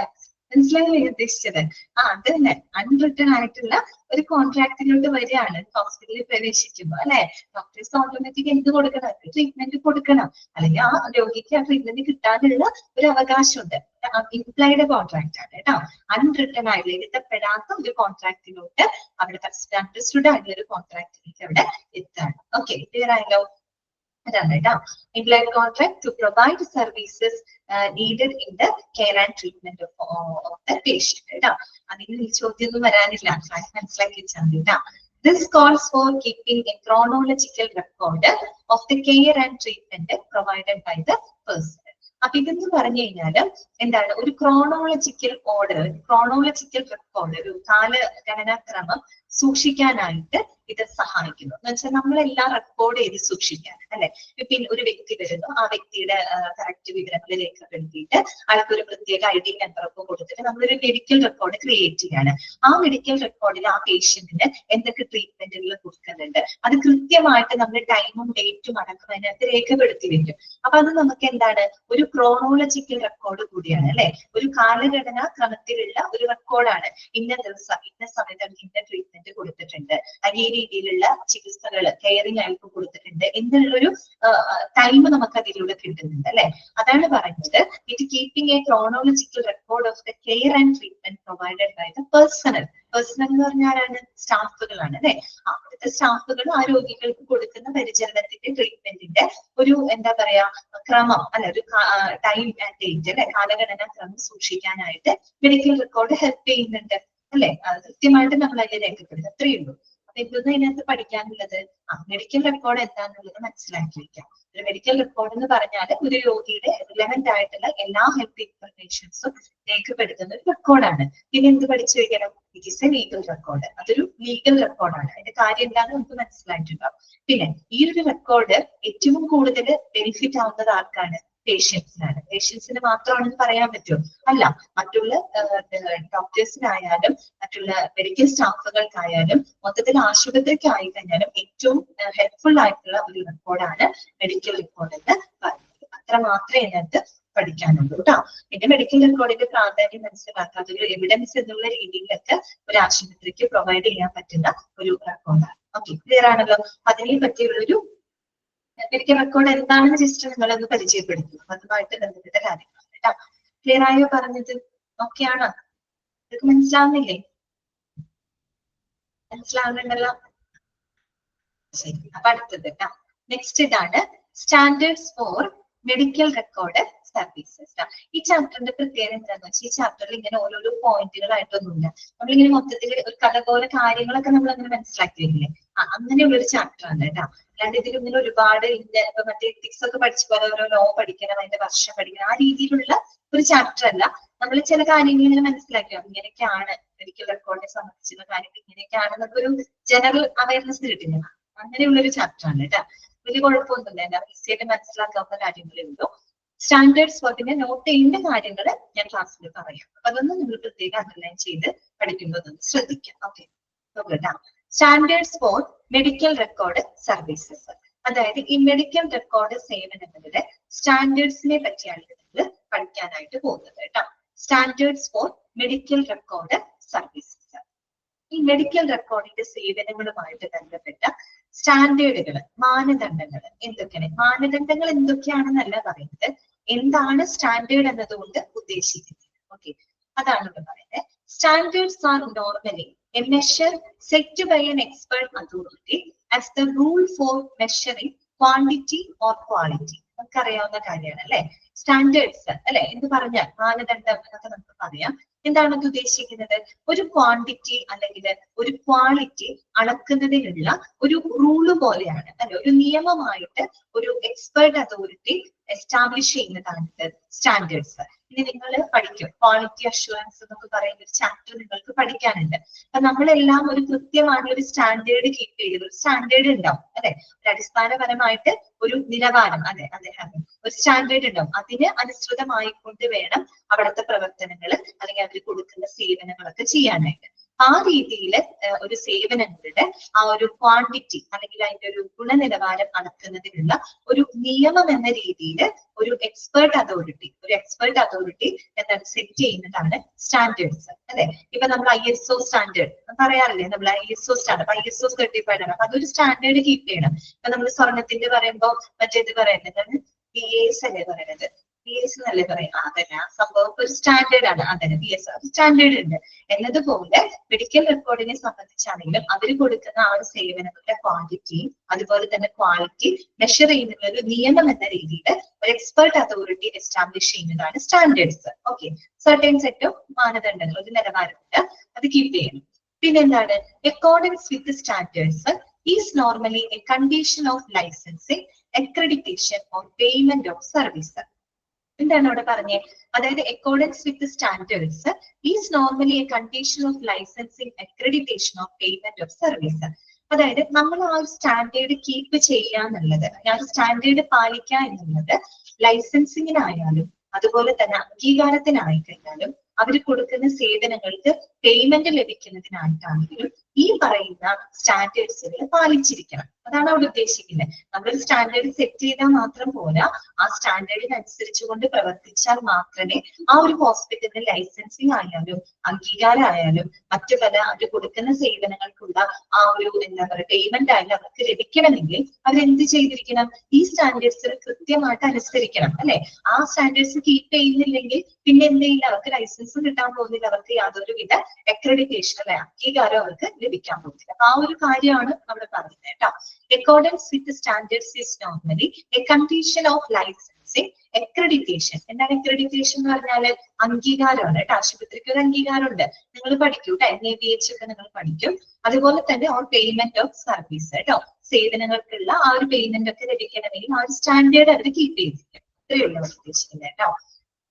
മനസ്സിലായില്ലേ ഉദ്ദേശിച്ചത്? അത് തന്നെ അൺറിട്ടൺ ആയിട്ടുള്ള ഒരു കോൺട്രാക്റ്റിലോട്ട് വരികയാണ് ഹോസ്പിറ്റലിൽ പ്രവേശിക്കുമ്പോൾ അല്ലെ. ഡോക്ടേഴ്സ് ഓട്ടോമാറ്റിക് എന്ത് കൊടുക്കണം, ട്രീറ്റ്മെന്റ് കൊടുക്കണം, അല്ലെങ്കിൽ ആ രോഗിക്ക് ആ ട്രീറ്റ്മെന്റ് കിട്ടാനുള്ള ഒരു അവകാശമുണ്ട്. ഇംപ്ലൈഡ് കോൺട്രാക്ട് ആണ് കേട്ടോ. അൺറിട്ടൺ ആയിട്ടുള്ള, എഴുതപ്പെടാത്ത ഒരു കോൺട്രാക്റ്റിലോട്ട് അവിടെ അണ്ടർസ്റ്റുഡ് ആയിട്ടുള്ള ഒരു കോൺട്രാക്റ്റിലേക്ക് അവിടെ എത്താണ്. ഓക്കെ, ക്ലിയർ ആയല്ലോ? അതാണ് കേട്ടോ, implied contract to provide services needed in the care and treatment of the patient. കേട്ടോ, അതിന് ചോദ്യം ഒന്നും വരാനില്ല, മനസ്സിലാക്കി വെച്ചാൽ മതി കേട്ടോ. This calls for keeping a chronological record of the care and treatment provided by the person. അപ്പൊ ഇതെന്ന് പറഞ്ഞു കഴിഞ്ഞാല് എന്താണ്, ഒരു ക്രോണോളജിക്കൽ ഓർഡർ, ക്രോണോളജിക്കൽ റെക്കോർഡ്, ഒരു കാലഗണനാക്രമം സൂക്ഷിക്കാനായിട്ട് ഇത് സഹായിക്കുന്നു. എന്ന് വെച്ചാൽ നമ്മളെല്ലാം റെക്കോർഡ് ചെയ്ത് സൂക്ഷിക്കാൻ അല്ലെ. പിന്നെ ഒരു വ്യക്തി വരുന്നു, ആ വ്യക്തിയുടെ കറക്റ്റ് വിവരങ്ങൾ രേഖപ്പെടുത്തിയിട്ട് അയാൾക്കൊരു പ്രത്യേക ID നമ്പറൊക്കെ കൊടുത്തിട്ട് നമ്മളൊരു മെഡിക്കൽ റെക്കോർഡ് ക്രിയേറ്റ് ചെയ്യാണ്. ആ മെഡിക്കൽ റെക്കോർഡിൽ ആ പേഷ്യന്റിന് എന്തൊക്കെ ട്രീറ്റ്മെന്റുകൾ കൊടുക്കുന്നുണ്ട് അത് കൃത്യമായിട്ട് നമ്മൾ ടൈമും ഡേറ്റും അടക്കം അതിനകത്ത് രേഖപ്പെടുത്തി വെക്കും. അപ്പൊ അത് നമുക്ക് എന്താണ്, ഒരു ക്രോണോളജിക്കൽ റെക്കോർഡ് കൂടിയാണ് അല്ലെ. ഒരു കാലഘടനാ ക്രമത്തിലുള്ള ഒരു റെക്കോർഡാണ്. ഇന്ന ദിവസം ഇന്ന സമയത്ത് ഇന്ന ട്രീറ്റ്മെന്റ് കൊടുത്തിട്ടുണ്ട്, ഈ രീതിയിലുള്ള ചികിത്സകൾ കെയറിങ് ആയിട്ട് കൊടുത്തിട്ടുണ്ട് എന്നുള്ളൊരു ടൈം നമുക്ക് അതിലൂടെ കിട്ടുന്നുണ്ട് അല്ലെ. അതാണ് പറയുന്നത് it keeping a chronological record of the care and treatment provided by the personnel എന്ന് പറഞ്ഞാലാണ് സ്റ്റാഫുകളാണ് അല്ലെ. അവിടുത്തെ സ്റ്റാഫുകൾ ആ രോഗികൾക്ക് കൊടുക്കുന്ന പരിചരണത്തിന്റെ ട്രീറ്റ്മെന്റിന്റെ ഒരു എന്താ പറയാ ക്രമം അല്ലെ, ഒരു ടൈം ആൻഡ് ഡേറ്റ് അല്ലെ, കാലഘടന ക്രമം സൂക്ഷിക്കാനായിട്ട് മെഡിക്കൽ റെക്കോർഡ് ഹെൽപ്പ് ചെയ്യുന്നുണ്ട് അല്ലെ. കൃത്യമായിട്ട് നമ്മൾ അതിൽ രേഖപ്പെടുത്തും, അത്രയേ ഉള്ളൂ. അപ്പൊ ഇതൊന്നും ഇതിനകത്ത് പഠിക്കാനുള്ളത് മെഡിക്കൽ റെക്കോർഡ് എന്താണെന്നുള്ളത് മനസ്സിലാക്കി വെക്കാം. ഒരു മെഡിക്കൽ റെക്കോർഡ് എന്ന് പറഞ്ഞാൽ ഒരു രോഗിയുടെ റിലവന്റ് ആയിട്ടുള്ള എല്ലാ ഹെൽത്ത് ഇൻഫർമേഷൻസും രേഖപ്പെടുത്തുന്ന ഒരു റെക്കോർഡാണ്. പിന്നെ എന്ത് പഠിച്ചു വെക്കണം? It is a legal record. അതൊരു ലീഗൽ റെക്കോർഡാണ്. അതിന്റെ കാര്യം എന്താണെന്ന് നമുക്ക് മനസ്സിലായിട്ടുണ്ടാവും. പിന്നെ ഈ ഒരു റെക്കോർഡ് ഏറ്റവും കൂടുതൽ ബെനിഫിറ്റ് ആവുന്നത് ആർക്കാണ്? പേഷ്യൻസിനാണ്. പേഷ്യൻസിന് മാത്രമാണെന്ന് പറയാൻ പറ്റുമോ? അല്ല, മറ്റുള്ള ഡോക്ടേഴ്സിനായാലും മറ്റുള്ള മെഡിക്കൽ സ്റ്റാഫുകൾക്കായാലും മൊത്തത്തിൽ ആശുപത്രിക്ക് ആയി കഴിഞ്ഞാലും ഏറ്റവും ഹെൽപ്ഫുൾ ആയിട്ടുള്ള ഒരു റെക്കോർഡാണ് മെഡിക്കൽ റെക്കോർഡ് എന്ന് പറയുന്നത്. അത്ര മാത്രമേ ഇതിനകത്ത് പഠിക്കാനുള്ളൂ കേട്ടോ. പിന്നെ മെഡിക്കൽ റെക്കോർഡിന്റെ പ്രാധാന്യം മനസ്സിലാക്കുക, അതൊരു എവിഡൻസ് എന്നുള്ള രീതിയിലൊക്കെ ഒരു ആശുപത്രിക്ക് പ്രൊവൈഡ് ചെയ്യാൻ പറ്റുന്ന ഒരു റെക്കോർഡാണ്. ഓക്കെ, ക്ലിയർ ആണല്ലോ. അതിനെ പറ്റിയുള്ളൊരു മെഡിക്കൽ റെക്കോർഡ് എന്താണെന്ന് ജസ്റ്റ് നിങ്ങളൊന്ന് പരിചയപ്പെടുത്തും, അതുമായിട്ട് ബന്ധപ്പെട്ട കാര്യങ്ങളാണ് കേട്ടോ. ക്ലിയർ ആയോ പറഞ്ഞത്? ഓക്കെ ആണോ? ഇതൊക്കെ മനസ്സിലാവുന്നില്ലേ? മനസ്സിലാവുന്നുണ്ടല്ലോ. ശരി, അപ്പൊ അടുത്തത് കേട്ടോ. നെക്സ്റ്റ് ഇതാണ് standards for medical record services. ഈ ചാപ്റ്ററിന്റെ പ്രത്യേകത എന്താണെന്ന് വെച്ചാൽ ഈ ചാപ്റ്ററിൽ ഇങ്ങനെ ഓരോരോ പോയിന്റുകളായിട്ടൊന്നുമില്ല. നമ്മളിങ്ങനെ മൊത്തത്തിൽ ഒരു കഥ പോലെ കാര്യങ്ങളൊക്കെ നമ്മൾ അങ്ങനെ മനസ്സിലാക്കി വരില്ലേ, അങ്ങനെയുള്ളൊരു ചാപ്റ്റർ ആണ് കേട്ടോ. അല്ലാണ്ട് ഇതിൽ ഇങ്ങനെ ഒരുപാട് ഇപ്പൊ മറ്റേ എത്തിക്സ് ഒക്കെ പഠിച്ച പോലെ ഓരോ ലോ പഠിക്കണം, അതിന്റെ വർഷം പഠിക്കണം, ആ രീതിയിലുള്ള ഒരു ചാപ്റ്റർ അല്ല. നമ്മൾ ചില കാര്യങ്ങൾ ഇങ്ങനെ മനസ്സിലാക്കുക, ഇങ്ങനെയൊക്കെയാണ് മെഡിക്കൽ റെക്കോർഡിനെ സംബന്ധിച്ചുള്ള കാര്യങ്ങൾ ഇങ്ങനെയൊക്കെയാണെന്നൊക്കെ ഒരു ജനറൽ അവയർനെസ് കിട്ടുന്നില്ല. അങ്ങനെയുള്ള ഒരു ചാപ്റ്റർ ആണ് കേട്ടോ. വലിയ കുഴപ്പമൊന്നുമില്ല, എന്താ ഈസിയായിട്ട് മനസ്സിലാക്കാവുന്ന കാര്യങ്ങളേ ഉള്ളൂ. സ്റ്റാൻഡേർഡ്സ് വർക്കിന്റെ നോട്ട് ചെയ്യേണ്ട കാര്യങ്ങൾ ഞാൻ ക്ലാസ്സിൽ പറയാം. അപ്പൊ അതൊന്നും നിങ്ങൾ പ്രത്യേകം അണ്ടർലൈൻ ചെയ്ത് പഠിക്കുമ്പോൾ ഒന്ന് ശ്രദ്ധിക്കാം. ഓക്കെ, നോക്കട്ടാ. Standards for medical record services, അതായത് ഈ മെഡിക്കൽ റെക്കോർഡ് സേവനങ്ങളുടെ സ്റ്റാൻഡേർഡ്സിനെ പറ്റിയാണ് നിങ്ങൾ പഠിക്കാനായിട്ട് പോകുന്നത് കേട്ടോ. Standards for medical record services. ഈ മെഡിക്കൽ റെക്കോർഡിന്റെ സേവനങ്ങളുമായിട്ട് ബന്ധപ്പെട്ട സ്റ്റാൻഡേർഡുകൾ, മാനദണ്ഡങ്ങൾ എന്തൊക്കെയാണ്? മാനദണ്ഡങ്ങൾ എന്തൊക്കെയാണെന്നല്ല പറയുന്നത്, എന്താണ് സ്റ്റാൻഡേർഡ് എന്നതുകൊണ്ട് ഉദ്ദേശിക്കുന്നത്. ഓക്കെ, അതാണ് ഇവിടെ പറയുന്നത്. Standards are normally a measure set by an expert authority as the rule for measuring quantity or quality. നമുക്കറിയാവുന്ന കാര്യമാണ് അല്ലെ. സ്റ്റാൻഡേർഡ്സ് അല്ലെ എന്ന് പറഞ്ഞാൽ മാനദണ്ഡം എന്നൊക്കെ നമുക്ക് പറയാം. എന്താണ് അത് ഉദ്ദേശിക്കുന്നത്? ഒരു ക്വാണ്ടിറ്റി അല്ലെങ്കിൽ ഒരു ക്വാളിറ്റി അളക്കുന്നതിനുള്ള ഒരു റൂള് പോലെയാണ് അല്ലെ, ഒരു നിയമമായിട്ട് ഒരു എക്സ്പെർട്ട് അതോറിറ്റി എസ്റ്റാബ്ലിഷ് ചെയ്യുന്നതാണ് സ്റ്റാൻഡേർഡ്സ്. ഇനി നിങ്ങൾ പഠിക്കും ക്വാളിറ്റി അഷുറൻസ് എന്നൊക്കെ പറയുന്ന ഒരു ചാപ്റ്റർ നിങ്ങൾക്ക് പഠിക്കാനുണ്ട്. അപ്പൊ നമ്മളെല്ലാം ഒരു കൃത്യമായ ഒരു സ്റ്റാൻഡേർഡ് കീപ്പ് ചെയ്ത് ഒരു സ്റ്റാൻഡേർഡ് ഉണ്ടാവും അല്ലെ, ഒരു അടിസ്ഥാനപരമായിട്ട് ഒരു നിലവാരം അല്ലെ, അദ്ദേഹം ഒരു സ്റ്റാൻഡേർഡ് ഉണ്ടാവും. അതിന് അനുസൃതമായിക്കൊണ്ട് വേണം അവിടുത്തെ പ്രവർത്തനങ്ങൾ അല്ലെങ്കിൽ അവർ കൊടുക്കുന്ന സേവനങ്ങളൊക്കെ ചെയ്യാനായിട്ട്. ആ രീതിയിൽ ഒരു സേവനങ്ങളുടെ ആ ഒരു ക്വാണ്ടിറ്റി അല്ലെങ്കിൽ അതിന്റെ ഒരു ഗുണനിലവാരം അളക്കുന്നതിനുള്ള ഒരു നിയമം എന്ന രീതിയിൽ ഒരു എക്സ്പെർട്ട് അതോറിറ്റി എന്താണ് സെറ്റ് ചെയ്യുന്നതാണ് സ്റ്റാൻഡേർഡ്സ് അല്ലെ. ഇപ്പൊ നമ്മൾ ISO സ്റ്റാൻഡേർഡ് പറയാറില്ലേ, നമ്മൾ ISO സ്റ്റാൻഡേർഡ്, ISO സർട്ടിഫൈഡ് ആണ്. അപ്പൊ അതൊരു സ്റ്റാൻഡേർഡ് കീപ്പ് ചെയ്യണം. ഇപ്പൊ നമ്മൾ സ്വർണത്തിന്റെ പറയുമ്പോൾ മറ്റേത് പറയുന്നത് BAS അല്ലേ പറയുന്നത്, BS എന്നല്ലേ പറയാം. അതന്നെ ആ സംഭവം ഒരു സ്റ്റാൻഡേർഡ് ആണ്. അതന്നെ BS സ്റ്റാൻഡേർഡ് ഉണ്ട് എന്നതുപോലെ മെഡിക്കൽ റെക്കോർഡിനെ സംബന്ധിച്ചാണെങ്കിലും അവർ കൊടുക്കുന്ന ആ ഒരു സേവനങ്ങളുടെ ക്വാണ്ടിറ്റിയും അതുപോലെ തന്നെ ക്വാളിറ്റി മെഷർ ചെയ്യുന്ന ഒരു നിയമം എന്ന രീതിയിൽ ഒരു എക്സ്പെർട്ട് അതോറിറ്റി എസ്റ്റാബ്ലിഷ് ചെയ്യുന്നതാണ് standards. Okay, certain set of മാനദണ്ഡങ്ങൾ, ഒരു നിലവാരമുണ്ട്, അത് കീപ്പ് ചെയ്യണം. പിന്നെന്താണ്? Accordings with standards is normally a condition of licensing, accreditation or payment of service. എന്താണ് അവിടെ പറഞ്ഞേ? അതായത് accordance with standards is normally a condition of licensing, accreditation of payment of service. അതായത് നമ്മൾ ആ ഒരു സ്റ്റാൻഡേർഡ് കീപ്പ് ചെയ്യുക എന്നുള്ളത്, ആ ഒരു സ്റ്റാൻഡേർഡ് പാലിക്കുക എന്നുള്ളത് ലൈസൻസിങ്ങിനായാലും അതുപോലെ തന്നെ അംഗീകാരത്തിനായി കഴിഞ്ഞാലും അവർ കൊടുക്കുന്ന സേവനങ്ങൾക്ക് പേയ്മെന്റ് ലഭിക്കുന്നതിനായിട്ടാണെങ്കിലും ഈ പറയുന്ന സ്റ്റാൻഡേർഡ്സുകൾ പാലിച്ചിരിക്കണം. അതാണ് അവിടെ ഉദ്ദേശിക്കുന്നത്. നമ്മളൊരു സ്റ്റാൻഡേർഡ് സെറ്റ് ചെയ്താൽ മാത്രം പോരാ, ആ സ്റ്റാൻഡേർഡിനനുസരിച്ചുകൊണ്ട് പ്രവർത്തിച്ചാൽ മാത്രമേ ആ ഒരു ഹോസ്പിറ്റലിന്റെ ലൈസൻസിങ് ആയാലും അംഗീകാരമായാലും മറ്റു പല അവർ കൊടുക്കുന്ന സേവനങ്ങൾക്കുള്ള ആ ഒരു എന്താ പറയുക പേയ്മെന്റ് ആയാലും അവർക്ക് ലഭിക്കണമെങ്കിൽ അവരെന്ത് ചെയ്തിരിക്കണം, ഈ സ്റ്റാൻഡേർഡ്സ് കൃത്യമായിട്ട് അനുസരിക്കണം അല്ലെ. ആ സ്റ്റാൻഡേർഡ്സ് കീപ്പ് ചെയ്യുന്നില്ലെങ്കിൽ പിന്നെ എന്ത് ചെയ്യില്ല, അവർക്ക് ലൈസൻസ് കിട്ടാൻ പോകുന്നില്ല, അവർക്ക് യാതൊരുവിധ അക്രഡിറ്റേഷൻ അല്ലെ അംഗീകാരം അവർക്ക് ലഭിക്കാൻ പോകുന്നില്ല. അപ്പൊ ആ ഒരു കാര്യമാണ് നമ്മൾ പറയുന്നത് കേട്ടോ. Accordance with the standards is normally a condition of licensing. Accreditation എന്താണ് accreditation എന്ന് പറഞ്ഞാല് അംഗീകാരമാണ് കേട്ടോ. ആശുപത്രിക്ക് ഒരു അംഗീകാരമുണ്ട്, നിങ്ങൾ പഠിക്കൂ കേട്ടോ, NABH ഒക്കെ നിങ്ങൾ പഠിക്കും. അതുപോലെ തന്നെ ഓർ പേയ്മെന്റ് ഓഫ് സർവീസ് കേട്ടോ, സേവനങ്ങൾക്കുള്ള ആ ഒരു പേയ്മെന്റ് ഒക്കെ ലഭിക്കണമെങ്കിൽ ആ ഒരു സ്റ്റാൻഡേർഡ് അവർ കീപ്പ് ചെയ്തിരിക്കും. ഇത്രയുള്ള ഉദ്ദേശിക്കുന്നത് കേട്ടോ.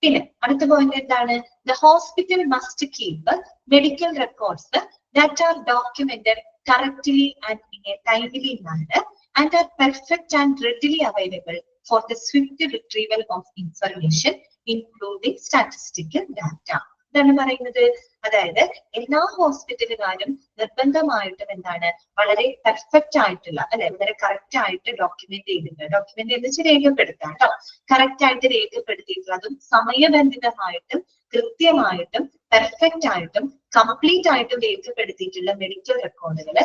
പിന്നെ അടുത്ത പോയിന്റ് എന്താണ്, the hospital must keep medical records that are documented correctly and in a timely manner and are perfect and readily available for the swift retrieval of information including statistical data. ഇതാണ് പറയുന്നത്. അതായത് എല്ലാ ഹോസ്പിറ്റലുകാരും നിർബന്ധമായിട്ടും എന്താണ് വളരെ പെർഫെക്റ്റ് ആയിട്ടുള്ള അല്ലെ, വളരെ കറക്റ്റ് ആയിട്ട് ഡോക്യുമെന്റ് ചെയ്തിട്ടുണ്ട്. ഡോക്യുമെന്റ് എന്ന് വെച്ചാൽ രേഖപ്പെടുത്താം കേട്ടോ. കറക്റ്റ് ആയിട്ട് രേഖപ്പെടുത്തിയിട്ടുള്ള, അതും സമയബന്ധിതമായിട്ടും കൃത്യമായിട്ടും പെർഫെക്റ്റ് ആയിട്ടും കംപ്ലീറ്റ് ആയിട്ടും രേഖപ്പെടുത്തിയിട്ടുള്ള മെഡിക്കൽ റെക്കോർഡുകൾ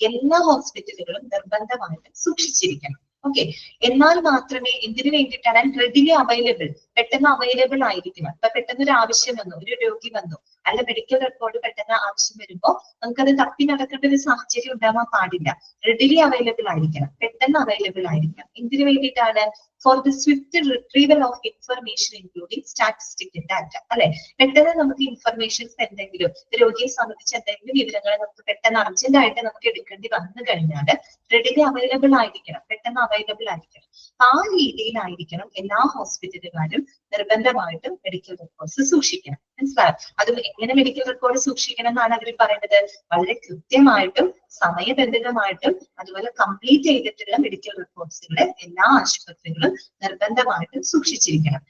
എല്ലാ ഹോസ്പിറ്റലുകളും നിർബന്ധമായിട്ടും സൂക്ഷിച്ചിരിക്കണം. ഓക്കെ, എന്നാൽ മാത്രമേ എന്തിനു വേണ്ടിയിട്ടാണ് റെഡിലി അവൈലബിൾ, പെട്ടെന്ന് അവൈലബിൾ ആയിരിക്കണം. ഇപ്പൊ പെട്ടെന്ന് ഒരു ആവശ്യം വന്നു, ഒരു രോഗി വന്നു, അല്ല മെഡിക്കൽ റെക്കോർഡ് പെട്ടെന്ന് ആവശ്യം വരുമ്പോൾ നമുക്കത് തപ്പി നടക്കേണ്ട ഒരു സാഹചര്യം ഉണ്ടാവാൻ പാടില്ല. റെഡിലി അവൈലബിൾ ആയിരിക്കണം, പെട്ടെന്ന് അവൈലബിൾ ആയിരിക്കണം. എന്തിനു വേണ്ടിയിട്ടാണ്, for the Swift retrieval of information including statistical data അല്ലെ. പെട്ടെന്ന് നമുക്ക് ഇൻഫർമേഷൻസ് എന്തെങ്കിലും രോഗിയെ സംബന്ധിച്ച് എന്തെങ്കിലും വിവരങ്ങൾ നമുക്ക് പെട്ടെന്ന് അർജന്റ് ആയിട്ട് നമുക്ക് എടുക്കേണ്ടി വന്നു കഴിഞ്ഞാൽ റെഡിലി അവൈലബിൾ ആയിരിക്കണം, പെട്ടെന്ന് അവൈലബിൾ ആയിരിക്കണം. ആ രീതിയിലായിരിക്കണം എല്ലാ ഹോസ്പിറ്റലുകാരും നിർബന്ധമായിട്ടും മെഡിക്കൽ റെക്കോർഡ്സ് സൂക്ഷിക്കണം. മനസ്സിലായോ? അത് എങ്ങനെ മെഡിക്കൽ റെക്കോർഡ് സൂക്ഷിക്കണം എന്നാണ് അവർ പറയുന്നത്, വളരെ കൃത്യമായിട്ടും സമയബന്ധിതമായിട്ടും അതുപോലെ കംപ്ലീറ്റ് ചെയ്തിട്ടുള്ള മെഡിക്കൽ റെക്കോർഡ്സുകൾ എല്ലാ ആശുപത്രികളും നിർബന്ധമായിട്ടും സൂക്ഷിച്ചിരിക്കണം.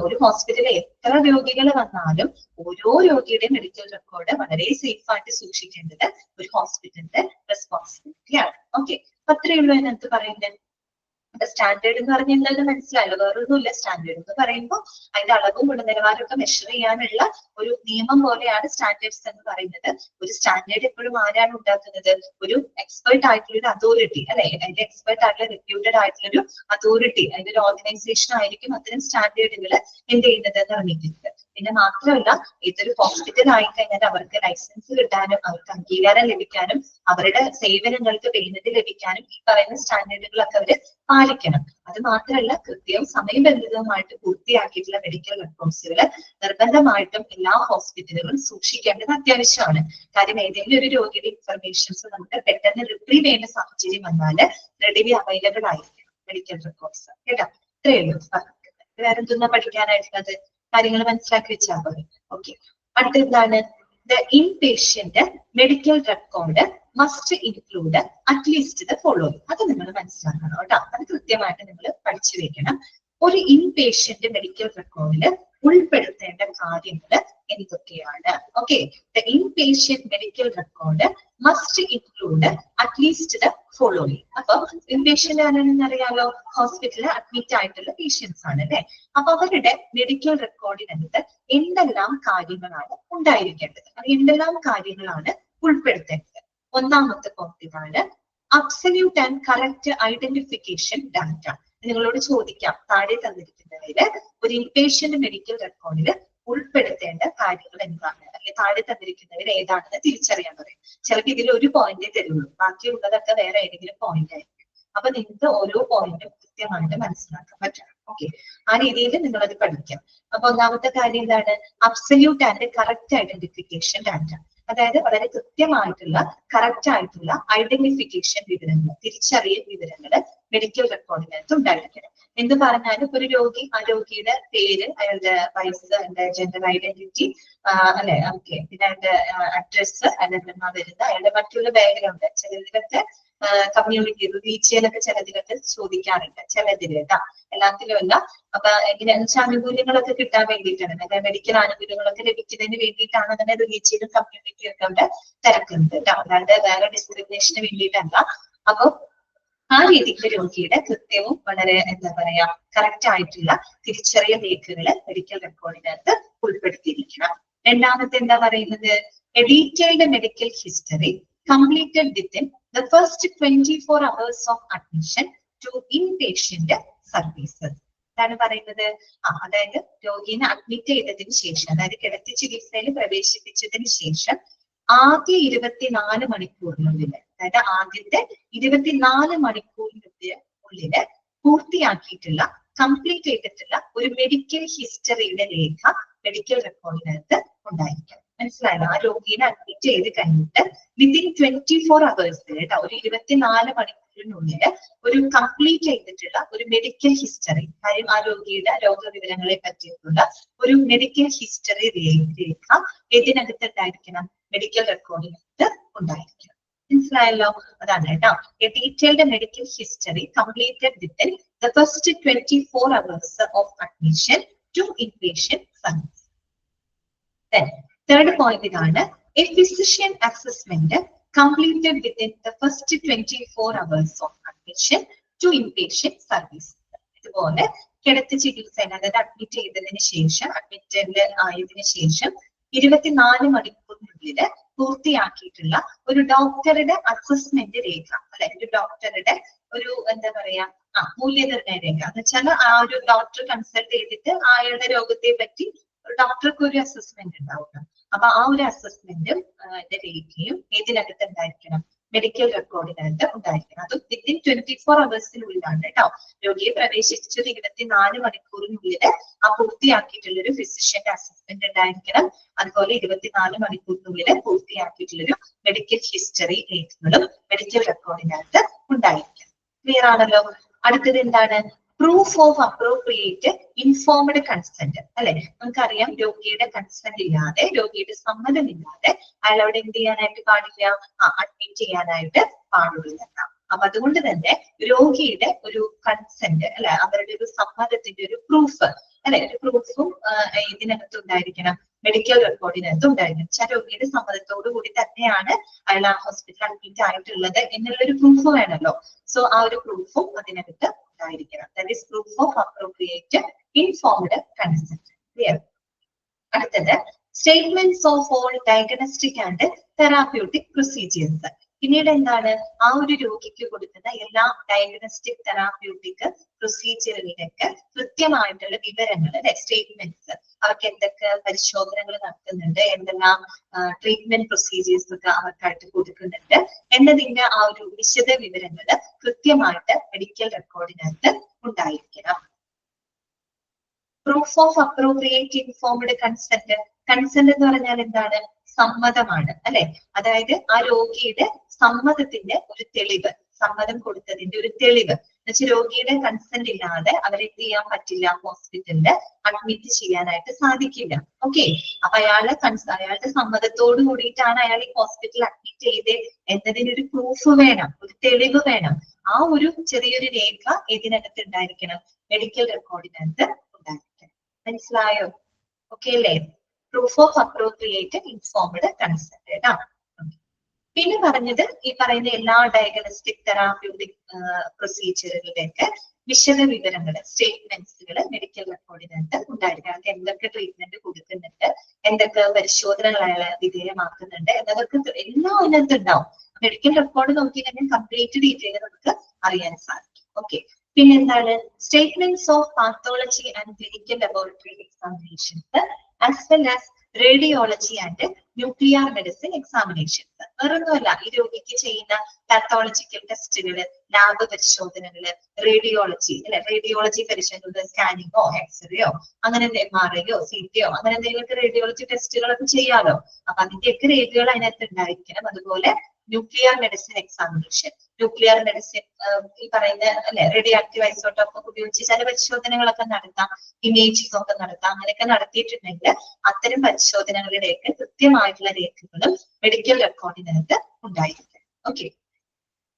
ഒരു ഹോസ്പിറ്റലിൽ എത്ര രോഗികൾ വന്നാലും ഓരോ രോഗിയുടെയും മെഡിക്കൽ റെക്കോർഡ് വളരെ സേഫ് ആയിട്ട് സൂക്ഷിക്കേണ്ടത് ഒരു ഹോസ്പിറ്റലിന്റെ റെസ്പോൺസിബിലിറ്റിയാണ്. ഓക്കെ, അത്രയേ ഉള്ളൂ അതിനകത്ത് പറയുന്നത്. സ്റ്റാൻഡേർഡ് എന്ന് പറഞ്ഞാൽ എന്തായാലും മനസ്സിലായല്ലോ, വേറൊന്നുമില്ല. സ്റ്റാൻഡേർഡ് എന്ന് പറയുമ്പോൾ അതിന്റെ അളവും ഗുണനിലവാരമൊക്കെ മെഷർ ചെയ്യാനുള്ള ഒരു നിയമം പോലെയാണ് സ്റ്റാൻഡേർഡ്സ് എന്ന് പറയുന്നത്. ഒരു സ്റ്റാൻഡേർഡ് എപ്പോഴും ആരാണ് ഉണ്ടാക്കുന്നത്, ഒരു എക്സ്പെർട്ട് ആയിട്ടുള്ള ഒരു അതോറിറ്റി അല്ലെ, അതിന്റെ എക്സ്പെർട്ട് ആയിട്ടുള്ള റെപ്യൂട്ടഡ് ആയിട്ടുള്ള ഒരു അതോറിറ്റി, അതിന്റെ ഒരു ഓർഗനൈസേഷൻ ആയിരിക്കും അത്തരം സ്റ്റാൻഡേർഡുകൾ എന്ത് ചെയ്യുന്നത് നിർമ്മിക്കുന്നത്. പിന്നെ മാത്രമല്ല, ഇതൊരു ഹോസ്പിറ്റൽ ആയിക്കഴിഞ്ഞാൽ അവർക്ക് ലൈസൻസ് കിട്ടാനും അവർക്ക് അംഗീകാരം ലഭിക്കാനും അവരുടെ സേവനങ്ങൾക്ക് പേയ്മെന്റ് ലഭിക്കാനും ഈ പറയുന്ന സ്റ്റാൻഡേർഡുകളൊക്കെ അവര് പാലിക്കണം. അത് മാത്രമല്ല, കൃത്യവും സമയബന്ധിതവുമായിട്ട് പൂർത്തിയാക്കിയിട്ടുള്ള മെഡിക്കൽ റെക്കോർഡ്സുകൾ നിർബന്ധമായിട്ടും എല്ലാ ഹോസ്പിറ്റലുകളും സൂക്ഷിക്കേണ്ടത് അത്യാവശ്യമാണ്. കാര്യം ഏതെങ്കിലും ഒരു രോഗിയുടെ ഇൻഫർമേഷൻസ് നമുക്ക് പെട്ടെന്ന് റിട്രീവ് ചെയ്യേണ്ട സാഹചര്യം വന്നാൽ റെഡിലി അവൈലബിൾ ആയിരിക്കും മെഡിക്കൽ റെക്കോർഡ്സ് കേട്ടോ. ഇത്രയേ ഉള്ളൂ. വേറെ എന്തൊന്നാ പഠിക്കാനായിട്ടുള്ളത്, കാര്യങ്ങൾ മനസ്സിലാക്കി വെച്ചാൽ മതി. ഓക്കെ, അടുത്ത എന്താണ്, the inpatient medical record must include at least the following. അത് നിങ്ങൾ മനസ്സിലാക്കണം കേട്ടോ, അത് കൃത്യമായിട്ട് നിങ്ങൾ പഠിച്ചു വെക്കണം. ഒരു ഇൻപേഷ്യന്റ് മെഡിക്കൽ റെക്കോർഡിൽ ഉൾപ്പെടുത്തേണ്ട കാര്യങ്ങൾ എന്തൊക്കെയാണ്? Okay, the inpatient medical record must include at least the following. അപ്പൊ ഇൻപേഷ്യന്റ് ആണെന്ന് അറിയാലോ, ഹോസ്പിറ്റലിൽ അഡ്മിറ്റ് ആയിട്ടുള്ള പേഷ്യൻസ് ആണ് അല്ലെ. അപ്പൊ അവരുടെ മെഡിക്കൽ റെക്കോർഡിനകത്ത് എന്തെല്ലാം കാര്യങ്ങളാണ് ഉണ്ടായിരിക്കേണ്ടത്, അത് എന്തെല്ലാം കാര്യങ്ങളാണ് ഉൾപ്പെടുത്തേണ്ടത്? ഒന്നാമത്തെ പോയിന്റ് ഇതാണ്, absolute and correct identification data. നിങ്ങളോട് ചോദിക്കാം, താഴെ തന്നിരിക്കുന്നവര് ഒരു ഇൻപേഷ്യന്റ് മെഡിക്കൽ റെക്കോർഡിൽ ഉൾപ്പെടുത്തേണ്ട കാര്യങ്ങൾ എന്താണ്, അല്ലെങ്കിൽ താഴെ തന്നിരിക്കുന്നവർ ഏതാണെന്ന് തിരിച്ചറിയാൻ പറയും. ചിലപ്പോൾ ഇതിൽ ഒരു പോയിന്റേ തരുള്ളൂ, ബാക്കിയുള്ളതൊക്കെ വേറെ ഏതെങ്കിലും പോയിന്റ് ആയിരിക്കും. അപ്പൊ നിങ്ങൾക്ക് ഓരോ പോയിന്റും കൃത്യമായിട്ട് മനസ്സിലാക്കാൻ പറ്റണം. ഓക്കെ, ആ രീതിയിൽ നിങ്ങൾ അത് പഠിക്കാം. അപ്പൊ ഒന്നാമത്തെ കാര്യം എന്താണ്, absolute and correct identification data. അതായത് വളരെ കൃത്യമായിട്ടുള്ള കറക്റ്റ് ആയിട്ടുള്ള ഐഡന്റിഫിക്കേഷൻ വിവരങ്ങൾ, തിരിച്ചറിയൽ വിവരങ്ങൾ മെഡിക്കൽ റെക്കോർഡിനകത്ത് ഉണ്ടായിരിക്കണം. എന്ന് പറഞ്ഞാൽ ഇപ്പൊ ഒരു രോഗി, ആ രോഗിയുടെ പേര്, അയാളുടെ വയസ്സ്, അയാളുടെ ജെൻഡർ ഐഡന്റിറ്റി അല്ലെ, ഓക്കെ, പിന്നെ അയാളുടെ അഡ്രസ്സ്, അയാളുടെ വരുന്ന അയാളുടെ മറ്റുള്ള ബാക്ക്ഗ്രൗണ്ട്, ചിലതിലൊക്കെ കമ്മ്യൂണിറ്റി റീച്ചിയിലൊക്കെ ചിലതിലൊക്കെ ചോദിക്കാറുണ്ട്, ചിലതിൽ കേട്ടാ, എല്ലാത്തിലും അല്ല. അപ്പൊ എങ്ങനെയാണെന്ന് വെച്ചാൽ ആനുകൂല്യങ്ങളൊക്കെ കിട്ടാൻ വേണ്ടിയിട്ടാണ്, അതായത് മെഡിക്കൽ ആനുകൂല്യങ്ങളൊക്കെ ലഭിക്കുന്നതിന് വേണ്ടിയിട്ടാണ് തന്നെ റീച്ചിയിലും കമ്മ്യൂണിറ്റിയും ഒക്കെ അവിടെ തിരക്കുന്നത് കേട്ടോ, അല്ലാണ്ട് വേറെ ഡിസ്ക്രിമിനേഷന് വേണ്ടിയിട്ടല്ല. അപ്പൊ ആ രീതിക്ക് രോഗിയുടെ കൃത്യവും വളരെ എന്താ പറയാ കറക്റ്റ് ആയിട്ടുള്ള തിരിച്ചറിയൽ രേഖകൾ മെഡിക്കൽ റെക്കോർഡിനകത്ത് ഉൾപ്പെടുത്തിയിരിക്കണം. രണ്ടാമത്തെ എന്താ പറയുന്നത്, A detailed medical history completed within the first 24 hours of admission to inpatient services. എന്താണ് പറയുന്നത്, അതായത് രോഗിനെ അഡ്മിറ്റ് ചെയ്തതിന് ശേഷം, അതായത് കിടത്തി ചികിത്സയിൽ പ്രവേശിപ്പിച്ചതിന് ശേഷം ആദ്യ 24 മണിക്കൂറിനുള്ളിൽ, അതായത് ആദ്യത്തെ 24 മണിക്കൂറിനുള്ളില് പൂർത്തിയാക്കിയിട്ടുള്ള കംപ്ലീറ്റ് ചെയ്തിട്ടുള്ള ഒരു മെഡിക്കൽ ഹിസ്റ്ററിയുടെ രേഖ മെഡിക്കൽ റെക്കോർഡിനകത്ത് ഉണ്ടായിരിക്കണം. മനസ്സിലായല്ലോ? ആ രോഗിനെ അഡ്മിറ്റ് ചെയ്ത് കഴിഞ്ഞിട്ട് വിത്തിൻ 24 hours കേട്ടോ, ഒരു 24 മണിക്കൂറിനുള്ളില് ഒരു കംപ്ലീറ്റ് ചെയ്തിട്ടുള്ള ഒരു മെഡിക്കൽ ഹിസ്റ്ററി, കാര്യം ആ രോഗിയുടെ രോഗവിവരങ്ങളെ പറ്റിയിട്ടുള്ള ഒരു മെഡിക്കൽ ഹിസ്റ്ററി രേഖ ഇതിനകത്ത് ഉണ്ടായിരിക്കണം, മെഡിക്കൽ റെക്കോർഡിനകത്ത് ഉണ്ടായിരിക്കണം. മനസ്സിലായല്ലോ? അതാണ് കേട്ടോ, A detailed medical history completed within the first 24 hours of admission to inpatient service. Then third point ഇതാണ്, a physician assessment completed within the first 24 hours of admission to inpatient service. ഇതുപോലെ കിടത്തി ചികിത്സ, അതായത് അഡ്മിറ്റ് ചെയ്തതിന് ശേഷം, അഡ്മിറ്റഡ് ആയതിനു ശേഷം 24 മണിക്കൂറിനുള്ളില് പൂർത്തിയാക്കിയിട്ടുള്ള ഒരു ഡോക്ടറുടെ അസസ്മെന്റ് രേഖ, അല്ലെ ഒരു ഡോക്ടറുടെ ഒരു എന്താ പറയാ മൂല്യനിർണ്ണയ രേഖ എന്ന് വെച്ചാൽ ആ ഒരു ഡോക്ടർ കൺസൾട്ട് ചെയ്തിട്ട് അയാളുടെ രോഗത്തെ പറ്റി ഡോക്ടർക്ക് ഒരു അസസ്മെന്റ് ഉണ്ടാവുക. അപ്പൊ ആ ഒരു അസസ്മെന്റും രേഖയും ഇതിനകത്ത് ഉണ്ടായിരിക്കണം, മെഡിക്കൽ റെക്കോർഡിനകത്ത് ഉണ്ടായിരിക്കണം. അത് വിത്തിൻ 24 hours കേട്ടോ. രോഗിയെ പ്രവേശിച്ചത് 24 മണിക്കൂറിനുള്ളില് ആ പൂർത്തിയാക്കിയിട്ടുള്ള ഒരു ഫിസിഷ്യന്റെ അസസ്മെന്റ് ഉണ്ടായിരിക്കണം. അതുപോലെ 24 മണിക്കൂറിനുള്ളില് പൂർത്തിയാക്കിയിട്ടുള്ളൊരു മെഡിക്കൽ ഹിസ്റ്ററി രേഖകളും മെഡിക്കൽ റെക്കോർഡിനകത്ത് ഉണ്ടായിരിക്കണം. ക്ലിയർ ആണല്ലോ? അടുത്തത് എന്താണ്, proof of appropriate informed consent, അല്ലെ? നമുക്കറിയാം രോഗിയുടെ കൺസെന്റ് ഇല്ലാതെ, രോഗിയുടെ സമ്മതമില്ലാതെ അയാൾ അവിടെ എന്ത് ചെയ്യാനായിട്ട് പാടില്ല, അഡ്മിറ്റ് ചെയ്യാനായിട്ട് പാടില്ല. അപ്പൊ അതുകൊണ്ട് തന്നെ രോഗിയുടെ ഒരു കൺസെന്റ്, അല്ലെ, അവരുടെ ഒരു സമ്മതത്തിന്റെ ഒരു പ്രൂഫ്, അല്ലെ, ഒരു പ്രൂഫും ഇതിനകത്ത് ഉണ്ടായിരിക്കണം, മെഡിക്കൽ റെക്കോർഡിനകത്ത് ഉണ്ടായിരിക്കണം. വെച്ചാൽ രോഗിയുടെ സമ്മതത്തോടു കൂടി തന്നെയാണ് അയാൾ ആ ഹോസ്പിറ്റൽ അഡ്മിറ്റ് ആയിട്ടുള്ളത് എന്നുള്ളൊരു പ്രൂഫ് വേണമല്ലോ. സോ ആ ഒരു പ്രൂഫും അതിനകത്ത് ഉണ്ടായിരിക്കണം. That is proof of appropriate informed consent. Clear? അടുത്തത് statements of all diagnostic and therapeutic procedures. പിന്നീട് എന്താണ്, ആ ഒരു രോഗിക്ക് കൊടുക്കുന്ന എല്ലാ ഡയഗ്നോസ്റ്റിക് തെറാപ്യൂട്ടിക് പ്രൊസീജിയറുകളിലൊക്കെ കൃത്യമായിട്ടുള്ള വിവരങ്ങൾ, അല്ലെ, സ്റ്റേറ്റ്മെന്റ്സ്, അവർക്ക് എന്തൊക്കെ പരിശോധനകൾ നടത്തുന്നുണ്ട്, എന്തെല്ലാം ട്രീറ്റ്മെന്റ് പ്രൊസീജിയേഴ്സ് ഒക്കെ അവർക്കായിട്ട് കൊടുക്കുന്നുണ്ട് എന്നതിന്റെ ആ ഒരു വിശദ വിവരങ്ങൾ കൃത്യമായിട്ട് മെഡിക്കൽ റെക്കോർഡിനകത്ത് ഉണ്ടായിരിക്കണം. Proof of appropriate informed consent. Consent എന്ന് പറഞ്ഞാൽ എന്താണ്, സമ്മതമാണ്, അല്ലെ? അതായത് ആ രോഗിയുടെ സമ്മതത്തിന്റെ ഒരു തെളിവ്, സമ്മതം കൊടുത്തതിന്റെ ഒരു തെളിവ് എന്നുവെച്ചാൽ രോഗിയുടെ കൺസെന്റ് ഇല്ലാതെ അവരെന്ത് ചെയ്യാൻ പറ്റില്ല, ഹോസ്പിറ്റലില് അഡ്മിറ്റ് ചെയ്യാനായിട്ട് സാധിക്കില്ല. ഓക്കെ, അപ്പൊ അയാളുടെ സമ്മതത്തോട് കൂടിയിട്ടാണ് അയാൾ ഈ ഹോസ്പിറ്റലിൽ അഡ്മിറ്റ് ചെയ്ത് എന്നതിനൊരു പ്രൂഫ് വേണം, ഒരു തെളിവ് വേണം. ആ ഒരു ചെറിയൊരു രേഖ ഇതിനകത്ത് ഉണ്ടായിരിക്കണം, മെഡിക്കൽ റെക്കോർഡിനകത്ത് ഉണ്ടായിരിക്കണം. മനസ്സിലായോ? ഓക്കെ അല്ലേ? Proof of appropriate informed consent കേട്ടോ. പിന്നെ പറഞ്ഞത് ഈ പറയുന്ന എല്ലാ ഡയഗ്നോസ്റ്റിക് തെറാപ്യൂട്ടിക് പ്രൊസീജിയറുകളുടെയൊക്കെ വിശദ വിവരങ്ങൾ, സ്റ്റേറ്റ്മെന്റ്സുകൾ മെഡിക്കൽ റെക്കോർഡിനകത്ത് ഉണ്ടായിരിക്കണം. അത് എന്തൊക്കെ ട്രീറ്റ്മെന്റ് കൊടുക്കുന്നുണ്ട്, എന്തൊക്കെ പരിശോധനകൾ അയാൾ വിധേയമാക്കുന്നുണ്ട് എന്നതൊക്കെ എല്ലാം അതിനകത്ത് ഉണ്ടാവും. മെഡിക്കൽ റെക്കോർഡ് നോക്കി കഴിഞ്ഞാൽ കംപ്ലീറ്റ് ഡീറ്റെയിൽ നമുക്ക് അറിയാൻ സാധിക്കും. ഓക്കെ, പിന്നെന്താണ്, statements of pathology and clinical laboratory examinations as well as radiology and nuclear medicine examinations. വേറൊന്നുമല്ല, ഈ രോഗിക്ക് ചെയ്യുന്ന പാത്തോളജിക്കൽ ടെസ്റ്റുകള്, ലാബ് പരിശോധനകള്, റേഡിയോളജി, അല്ലെ, റേഡിയോളജി പരിശോധന, സ്കാനിങ്ങോ എക്സ്റേയോ അങ്ങനെ MRIയോ CT അങ്ങനെ എന്തെങ്കിലുമൊക്കെ റേഡിയോളജി ടെസ്റ്റുകളൊക്കെ ചെയ്യാലോ. അപ്പൊ അതിന്റെയൊക്കെ രേഖകൾ അതിനകത്ത് ഉണ്ടായിരിക്കണം. അതുപോലെ nuclear medicine examination, nuclear medicine ഈ പറയുന്ന, അല്ലെ, റേഡിയോ ആക്റ്റീവ് ഐസോട്ടോപ്പ് ഉപയോഗിച്ച് ചില പരിശോധനകളൊക്കെ നടത്താം, ഇമേജിംഗ് ഒക്കെ നടത്താം. അങ്ങനെയൊക്കെ നടത്തിയിട്ടുണ്ടെങ്കിൽ അത്തരം പരിശോധനകളുടെയൊക്കെ കൃത്യമായിട്ടുള്ള രേഖകളും മെഡിക്കൽ റെക്കോർഡിനകത്ത് ഉണ്ടായിരിക്കും. ഓക്കെ,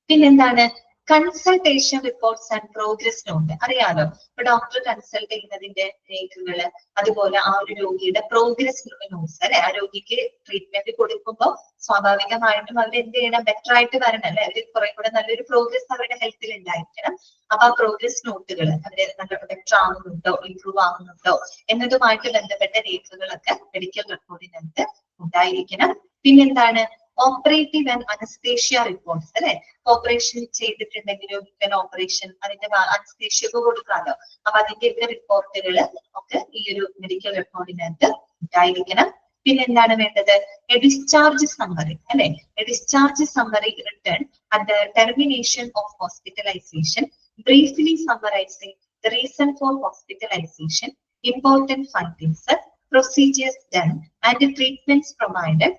പിന്നെന്താണ്, consultation reports and progress note അറിയാലോ. ഇപ്പൊ ഡോക്ടർ കൺസൾട്ട് ചെയ്യുന്നതിന്റെ രേഖകള്, അതുപോലെ ആ ഒരു രോഗിയുടെ പ്രോഗ്രസ് നോട്ട്സ് അല്ലെ. ആ രോഗിക്ക് ട്രീറ്റ്മെന്റ് കൊടുക്കുമ്പോൾ സ്വാഭാവികമായിട്ടും അവർ എന്ത് ചെയ്യണം, ബെറ്റർ ആയിട്ട് വരണം അല്ലെ. അവർ കുറെ കൂടെ നല്ലൊരു പ്രോഗ്രസ് അവരുടെ ഹെൽത്തിൽ ഉണ്ടായിരിക്കണം. അപ്പൊ ആ പ്രോഗ്രസ് നോട്ടുകൾ അവര് നല്ല ബെറ്റർ ആവുന്നുണ്ടോ, ഇംപ്രൂവ് ആവുന്നുണ്ടോ എന്നതുമായിട്ട് ബന്ധപ്പെട്ട രേഖകളൊക്കെ മെഡിക്കൽ റെക്കോർഡിനകത്ത് ഉണ്ടായിരിക്കണം. പിന്നെന്താണ്, ഓപ്പറേറ്റീവ് ആൻഡ് അനസ്തേഷ്യ റിപ്പോർട്ട്സ് അല്ലെ. ഓപ്പറേഷൻ ചെയ്തിട്ടുണ്ടെങ്കിലും ഓപ്പറേഷൻ അതിന്റെ അനസ്തേഷ്യ ഒക്കെ കൊടുക്കാമല്ലോ. അപ്പൊ അതിന്റെ റിപ്പോർട്ടുകൾ ഒക്കെ ഈ ഒരു മെഡിക്കൽ റെക്കോർഡിനകത്ത് ഉണ്ടായിരിക്കണം. പിന്നെ എന്താണ് വേണ്ടത്, എ ഡിസ്ചാർജ് സമ്മറി അല്ലെ. A discharge summary written at the termination of hospitalisation, briefly summarising the reason for hospitalisation, important findings, procedures done and treatments provided.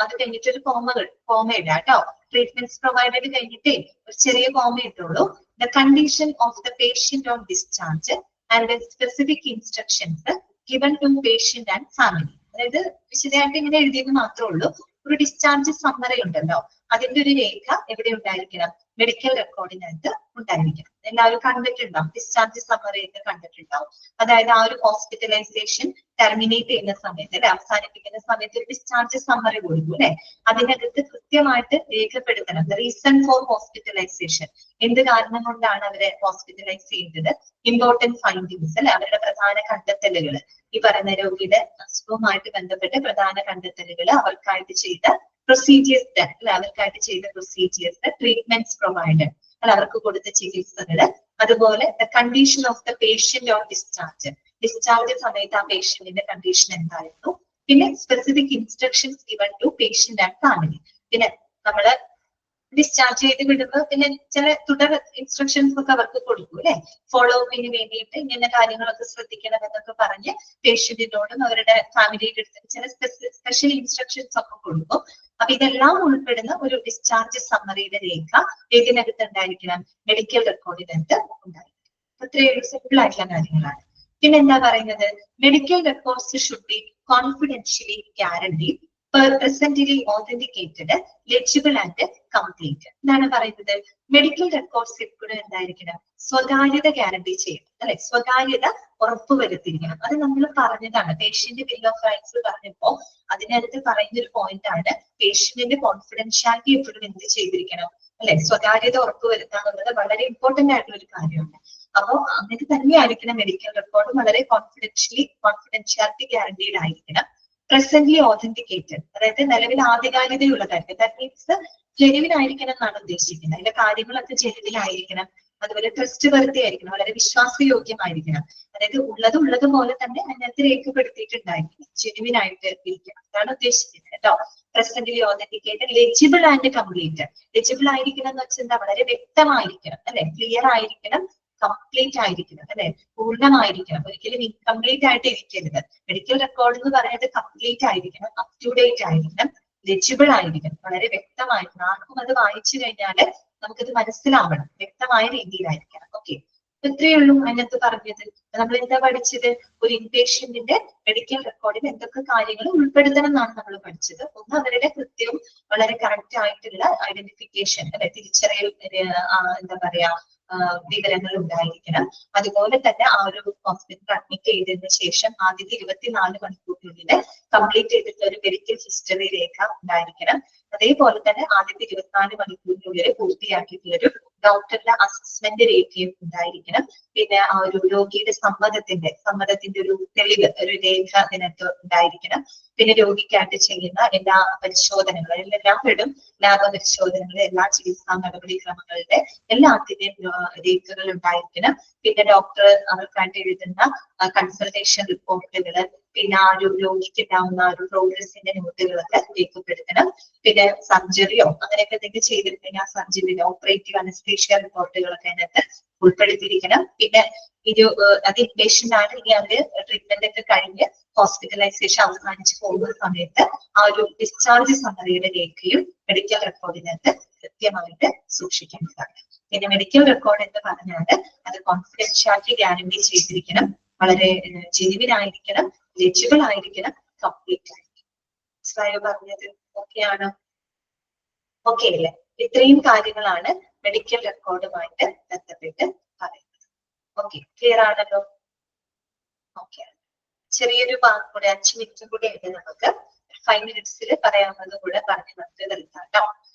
അത് കഴിഞ്ഞിട്ട് ഒരു കോമ ഇടാം കേട്ടോ. ട്രീറ്റ്മെന്റ്സ് പ്രൊവൈഡഡ് കഴിഞ്ഞിട്ടേ ഒരു ചെറിയ കോമ ഇട്ടുള്ളൂ. The condition of the patient on discharge and specific instructions given to patient and family. അതായത് വിശദമായിട്ട് ഇങ്ങനെ എഴുതിയെന്ന് മാത്രമേ ഉള്ളൂ. ഒരു ഡിസ്ചാർജ് സമ്മറി ഉണ്ടല്ലോ, അതിന്റെ ഒരു രേഖ എവിടെ ഉണ്ടായിരിക്കണം, മെഡിക്കൽ റെക്കോർഡിനകത്ത് ഉണ്ടായിരിക്കണം. എല്ലാവരും കണ്ടിട്ടുണ്ടാവും, ഡിസ്ചാർജ് സമ്മറി ഒക്കെ കണ്ടിട്ടുണ്ടാവും. അതായത് ആ ഒരു ഹോസ്പിറ്റലൈസേഷൻ ടെർമിനേറ്റ് ചെയ്യുന്ന സമയത്ത് അല്ലെ, അവസാനിപ്പിക്കുന്ന സമയത്ത് ഒരു ഡിസ്ചാർജ് സമ്മറി കൊടുക്കും അല്ലെ. അതിനകത്ത് കൃത്യമായിട്ട് രേഖപ്പെടുത്തണം ദ റീസൺ ഫോർ ഹോസ്പിറ്റലൈസേഷൻ, എന്ത് കാരണം കൊണ്ടാണ് അവരെ ഹോസ്പിറ്റലൈസ് ചെയ്തത്, ഇമ്പോർട്ടന്റ് ഫൈൻഡിങ്സ് അല്ലെ, അവരുടെ പ്രധാന കണ്ടെത്തലുകൾ, ഈ പറയുന്ന രോഗിയുടെ അസുഖവുമായിട്ട് ബന്ധപ്പെട്ട പ്രധാന കണ്ടെത്തലുകൾ, അവർക്കായിട്ട് ചെയ്ത പ്രൊസീജിയേഴ്സ് അല്ലെ, അവർക്കായിട്ട് ചെയ്ത പ്രൊസീജിയേഴ്സ്, ട്രീറ്റ്മെന്റ്സ് പ്രൊവൈഡഡ് അല്ല, അവർക്ക് കൊടുത്ത ചികിത്സകള്, അതുപോലെ the condition of the patient on discharge, discharge സമയത്ത് ആ പേഷ്യന്റിന്റെ കണ്ടീഷൻ എന്തായിരുന്നു, പിന്നെ specific instructions given to patient and family. പിന്നെ നമ്മള് ഡിസ്ചാർജ് ചെയ്ത് വിടുമ്പോൾ പിന്നെ ചില തുടർ ഇൻസ്ട്രക്ഷൻസ് ഒക്കെ അവർക്ക് കൊടുക്കും അല്ലെ. ഫോളോ അപ്പിന് വേണ്ടിയിട്ട് ഇങ്ങനെ കാര്യങ്ങളൊക്കെ ശ്രദ്ധിക്കണം എന്നൊക്കെ പറഞ്ഞ് പേഷ്യന്റിനോടും അവരുടെ ഫാമിലിയുടെ അടുത്ത് ചില സ്പെഷ്യൽ ഇൻസ്ട്രക്ഷൻസ് ഒക്കെ കൊടുക്കും. അപ്പൊ ഇതെല്ലാം ഉൾപ്പെടുന്ന ഒരു ഡിസ്ചാർജ് സമ്മറിയുടെ രേഖ ഏതിനകത്ത് ഉണ്ടായിരിക്കണം, മെഡിക്കൽ റെക്കോർഡിനകത്ത് ഉണ്ടായിരിക്കണം. അത്രയും സിമ്പിൾ ആയിട്ടുള്ള കാര്യങ്ങളാണ്. പിന്നെ എന്താ പറയുന്നത്, medical records should be കോൺഫിഡൻഷ്യലി guaranteed, presently authenticated, legible and complete. എന്താണ് പറയുന്നത്, മെഡിക്കൽ റെക്കോർഡ്സ് എപ്പോഴും എന്തായിരിക്കണം, സ്വകാര്യത ഗ്യാരണ്ടി ചെയ്യണം അല്ലെ, സ്വകാര്യത ഉറപ്പുവരുത്തിയിരിക്കണം. അത് നമ്മൾ പറഞ്ഞതാണ്, പേഷ്യന്റ് ബിൽ ഓഫ് റൈറ്റ്സ് പറഞ്ഞപ്പോ അതിനകത്ത് പറയുന്ന ഒരു പോയിന്റ് ആണ്, പേഷ്യന്റിന്റെ കോൺഫിഡൻഷ്യാലിറ്റി എപ്പോഴും എന്ത് ചെയ്തിരിക്കണം അല്ലെ, സ്വകാര്യത ഉറപ്പുവരുത്താന്നുള്ളത് വളരെ ഇമ്പോർട്ടന്റ് ആയിട്ടുള്ള ഒരു കാര്യമാണ്. അപ്പോ അങ്ങനെ തന്നെയായിരിക്കണം മെഡിക്കൽ റെക്കോർഡ്, വളരെ കോൺഫിഡൻഷ്യാലിറ്റി ഗ്യാരണ്ടീഡ് ആയിരിക്കണം. പ്രസന്റ്ലി ഓതന്റിക്കേറ്റഡ്, അതായത് നിലവിൽ ആധികാരികതയുള്ളതായിരിക്കും. ദാറ്റ് മീൻസ് ജെനുവിൻ ആയിരിക്കണം എന്നാണ് ഉദ്ദേശിക്കുന്നത്. അതിന്റെ കാര്യങ്ങളൊക്കെ ജെനുവിൻ ആയിരിക്കണം. അതുപോലെ ട്രസ്റ്റ് വർത്തി ആയിരിക്കണം, വളരെ വിശ്വാസയോഗ്യമായിരിക്കണം. അതായത് ഉള്ളത് പോലെ തന്നെ അതിനകത്ത് രേഖപ്പെടുത്തിയിട്ടുണ്ടായിരിക്കണം, ജെനുവിൻ ആയിട്ട് ഇരിക്കണം, അതാണ് ഉദ്ദേശിക്കുന്നത് കേട്ടോ. Presently authenticated, legible and complete. Legible ആയിരിക്കണം എന്ന് വെച്ചാൽ എന്താ, വളരെ വ്യക്തമായിരിക്കണം അല്ലെ, ക്ലിയർ ആയിരിക്കണം, കംപ്ലീറ്റ് ആയിരിക്കണം അല്ലെ, പൂർണ്ണമായിരിക്കണം, ഒരിക്കലും ഇൻകംപ്ലീറ്റ് ആയിട്ട് ഇരിക്കരുത്. മെഡിക്കൽ റെക്കോർഡ് എന്ന് പറയുന്നത് കംപ്ലീറ്റ് ആയിരിക്കണം, അപ് ടു ഡേറ്റ് ആയിരിക്കണം, ലെജിബിൾ ആയിരിക്കണം, വളരെ വ്യക്തമായിരിക്കണം. ആർക്കും അത് വായിച്ചു കഴിഞ്ഞാല് നമുക്കത് മനസ്സിലാവണം, വ്യക്തമായ രീതിയിലായിരിക്കണം. ഓക്കെ, ഇത്രയേ ഉള്ളൂ അതിനകത്ത് പറഞ്ഞത്. നമ്മൾ എന്താ പഠിച്ചത്, ഒരു ഇൻപേഷ്യന്റിന്റെ മെഡിക്കൽ റെക്കോർഡിൽ എന്തൊക്കെ കാര്യങ്ങൾ ഉൾപ്പെടുത്തണം എന്നാണ് നമ്മൾ പഠിച്ചത്. ഒന്ന്, അവരുടെ കൃത്യവും വളരെ കറക്റ്റ് ആയിട്ടുള്ള ഐഡന്റിഫിക്കേഷൻ അല്ലെ, തിരിച്ചറിയൽ എന്താ പറയാ വിവരങ്ങൾ ഉണ്ടായിരിക്കണം. അതുപോലെ തന്നെ ആ ഒരു ഹോസ്പിറ്റൽ അഡ്മിറ്റ് ചെയ്തതിനു ശേഷം ആദ്യത്തെ 24 മണിക്കൂറിനുള്ളിൽ കംപ്ലീറ്റ് ചെയ്തിട്ടുള്ള ഒരു മെഡിക്കൽ ഹിസ്റ്ററി രേഖ ഉണ്ടായിരിക്കണം. അതേപോലെ തന്നെ ആദ്യത്തെ 24 മണിക്കൂറിനുള്ളിൽ പൂർത്തിയാക്കിയിട്ടുള്ള ഒരു ഡോക്ടറുടെ അസസ്മെന്റ് രേഖയും ഉണ്ടായിരിക്കണം. പിന്നെ ആ ഒരു രോഗിയുടെ സമ്മതത്തിന്റെ ഒരു തെളിവ്, ഒരു രേഖ അതിനകത്ത് ഉണ്ടായിരിക്കണം. പിന്നെ രോഗിക്കായിട്ട് ചെയ്യുന്ന എല്ലാ പരിശോധനകളും എല്ലാം പെടും, ലാഭ പരിശോധനകൾ, എല്ലാ ചികിത്സാ നടപടിക്രമങ്ങളുടെ എല്ലാത്തിന്റെയും രേഖകൾ ഉണ്ടായിരിക്കണം. പിന്നെ ഡോക്ടർ അവർക്കായിട്ട് എഴുതുന്ന കൺസൾട്ടേഷൻ റിപ്പോർട്ടുകള്, പിന്നെ ആ ഒരു രോഗിക്ക് ഉണ്ടാവുന്ന ഒരു പ്രോഗ്രസിന്റെ നോട്ടുകളൊക്കെ രേഖപ്പെടുത്തണം. പിന്നെ സർജറിയോ അങ്ങനെയൊക്കെ എന്തെങ്കിലും ചെയ്തിട്ടുണ്ടെങ്കിൽ ആ സർജറിയുടെ ഓപ്പറേറ്റീവ് അനസ്തേഷ്യ റിപ്പോർട്ടുകളൊക്കെ അതിനകത്ത് ഉൾപ്പെടുത്തിയിരിക്കണം. പിന്നെ അത് പേഷ്യന്റ് ആണ്, ഇനി അവര് ട്രീറ്റ്മെന്റ് ഒക്കെ കഴിഞ്ഞ് ഹോസ്പിറ്റലൈസേഷൻ അവസാനിച്ച് പോകുന്ന സമയത്ത് ആ ഒരു ഡിസ്ചാർജ് സമ്മറിയുടെ രേഖയും മെഡിക്കൽ റെക്കോർഡിനകത്ത് കൃത്യമായിട്ട് സൂക്ഷിക്കേണ്ടതാണ്. പിന്നെ മെഡിക്കൽ റെക്കോർഡ് എന്ന് പറഞ്ഞാൽ അത് കോൺഫിഡൻഷ്യാലിറ്റി ഗ്യാരണ്ടി ചെയ്തിരിക്കണം, വളരെ ജെനുവിൻ ആയിരിക്കണം, ലെജിബിൾ ആയിരിക്കണം, കംപ്ലീറ്റ് ആയിരിക്കണം. മനസ്സിലായോ പറഞ്ഞത്? ഓക്കെ ആണോ? ഓക്കെ അല്ലേ? ഇത്രയും കാര്യങ്ങളാണ് മെഡിക്കൽ റെക്കോർഡുമായിട്ട് ബന്ധപ്പെട്ട് പറയുന്നത്. ഓക്കെ, ക്ലിയർ ആണല്ലോ? ഓക്കെ, ചെറിയൊരു ഭാഗം കൂടെ 5 മിനിറ്റും കൂടെ ഉണ്ട്, നമുക്ക് 5 മിനിറ്റ്സിൽ പറയാവുന്നത് കൂടെ പറഞ്ഞ് നമുക്ക് നിർത്താം കേട്ടോ.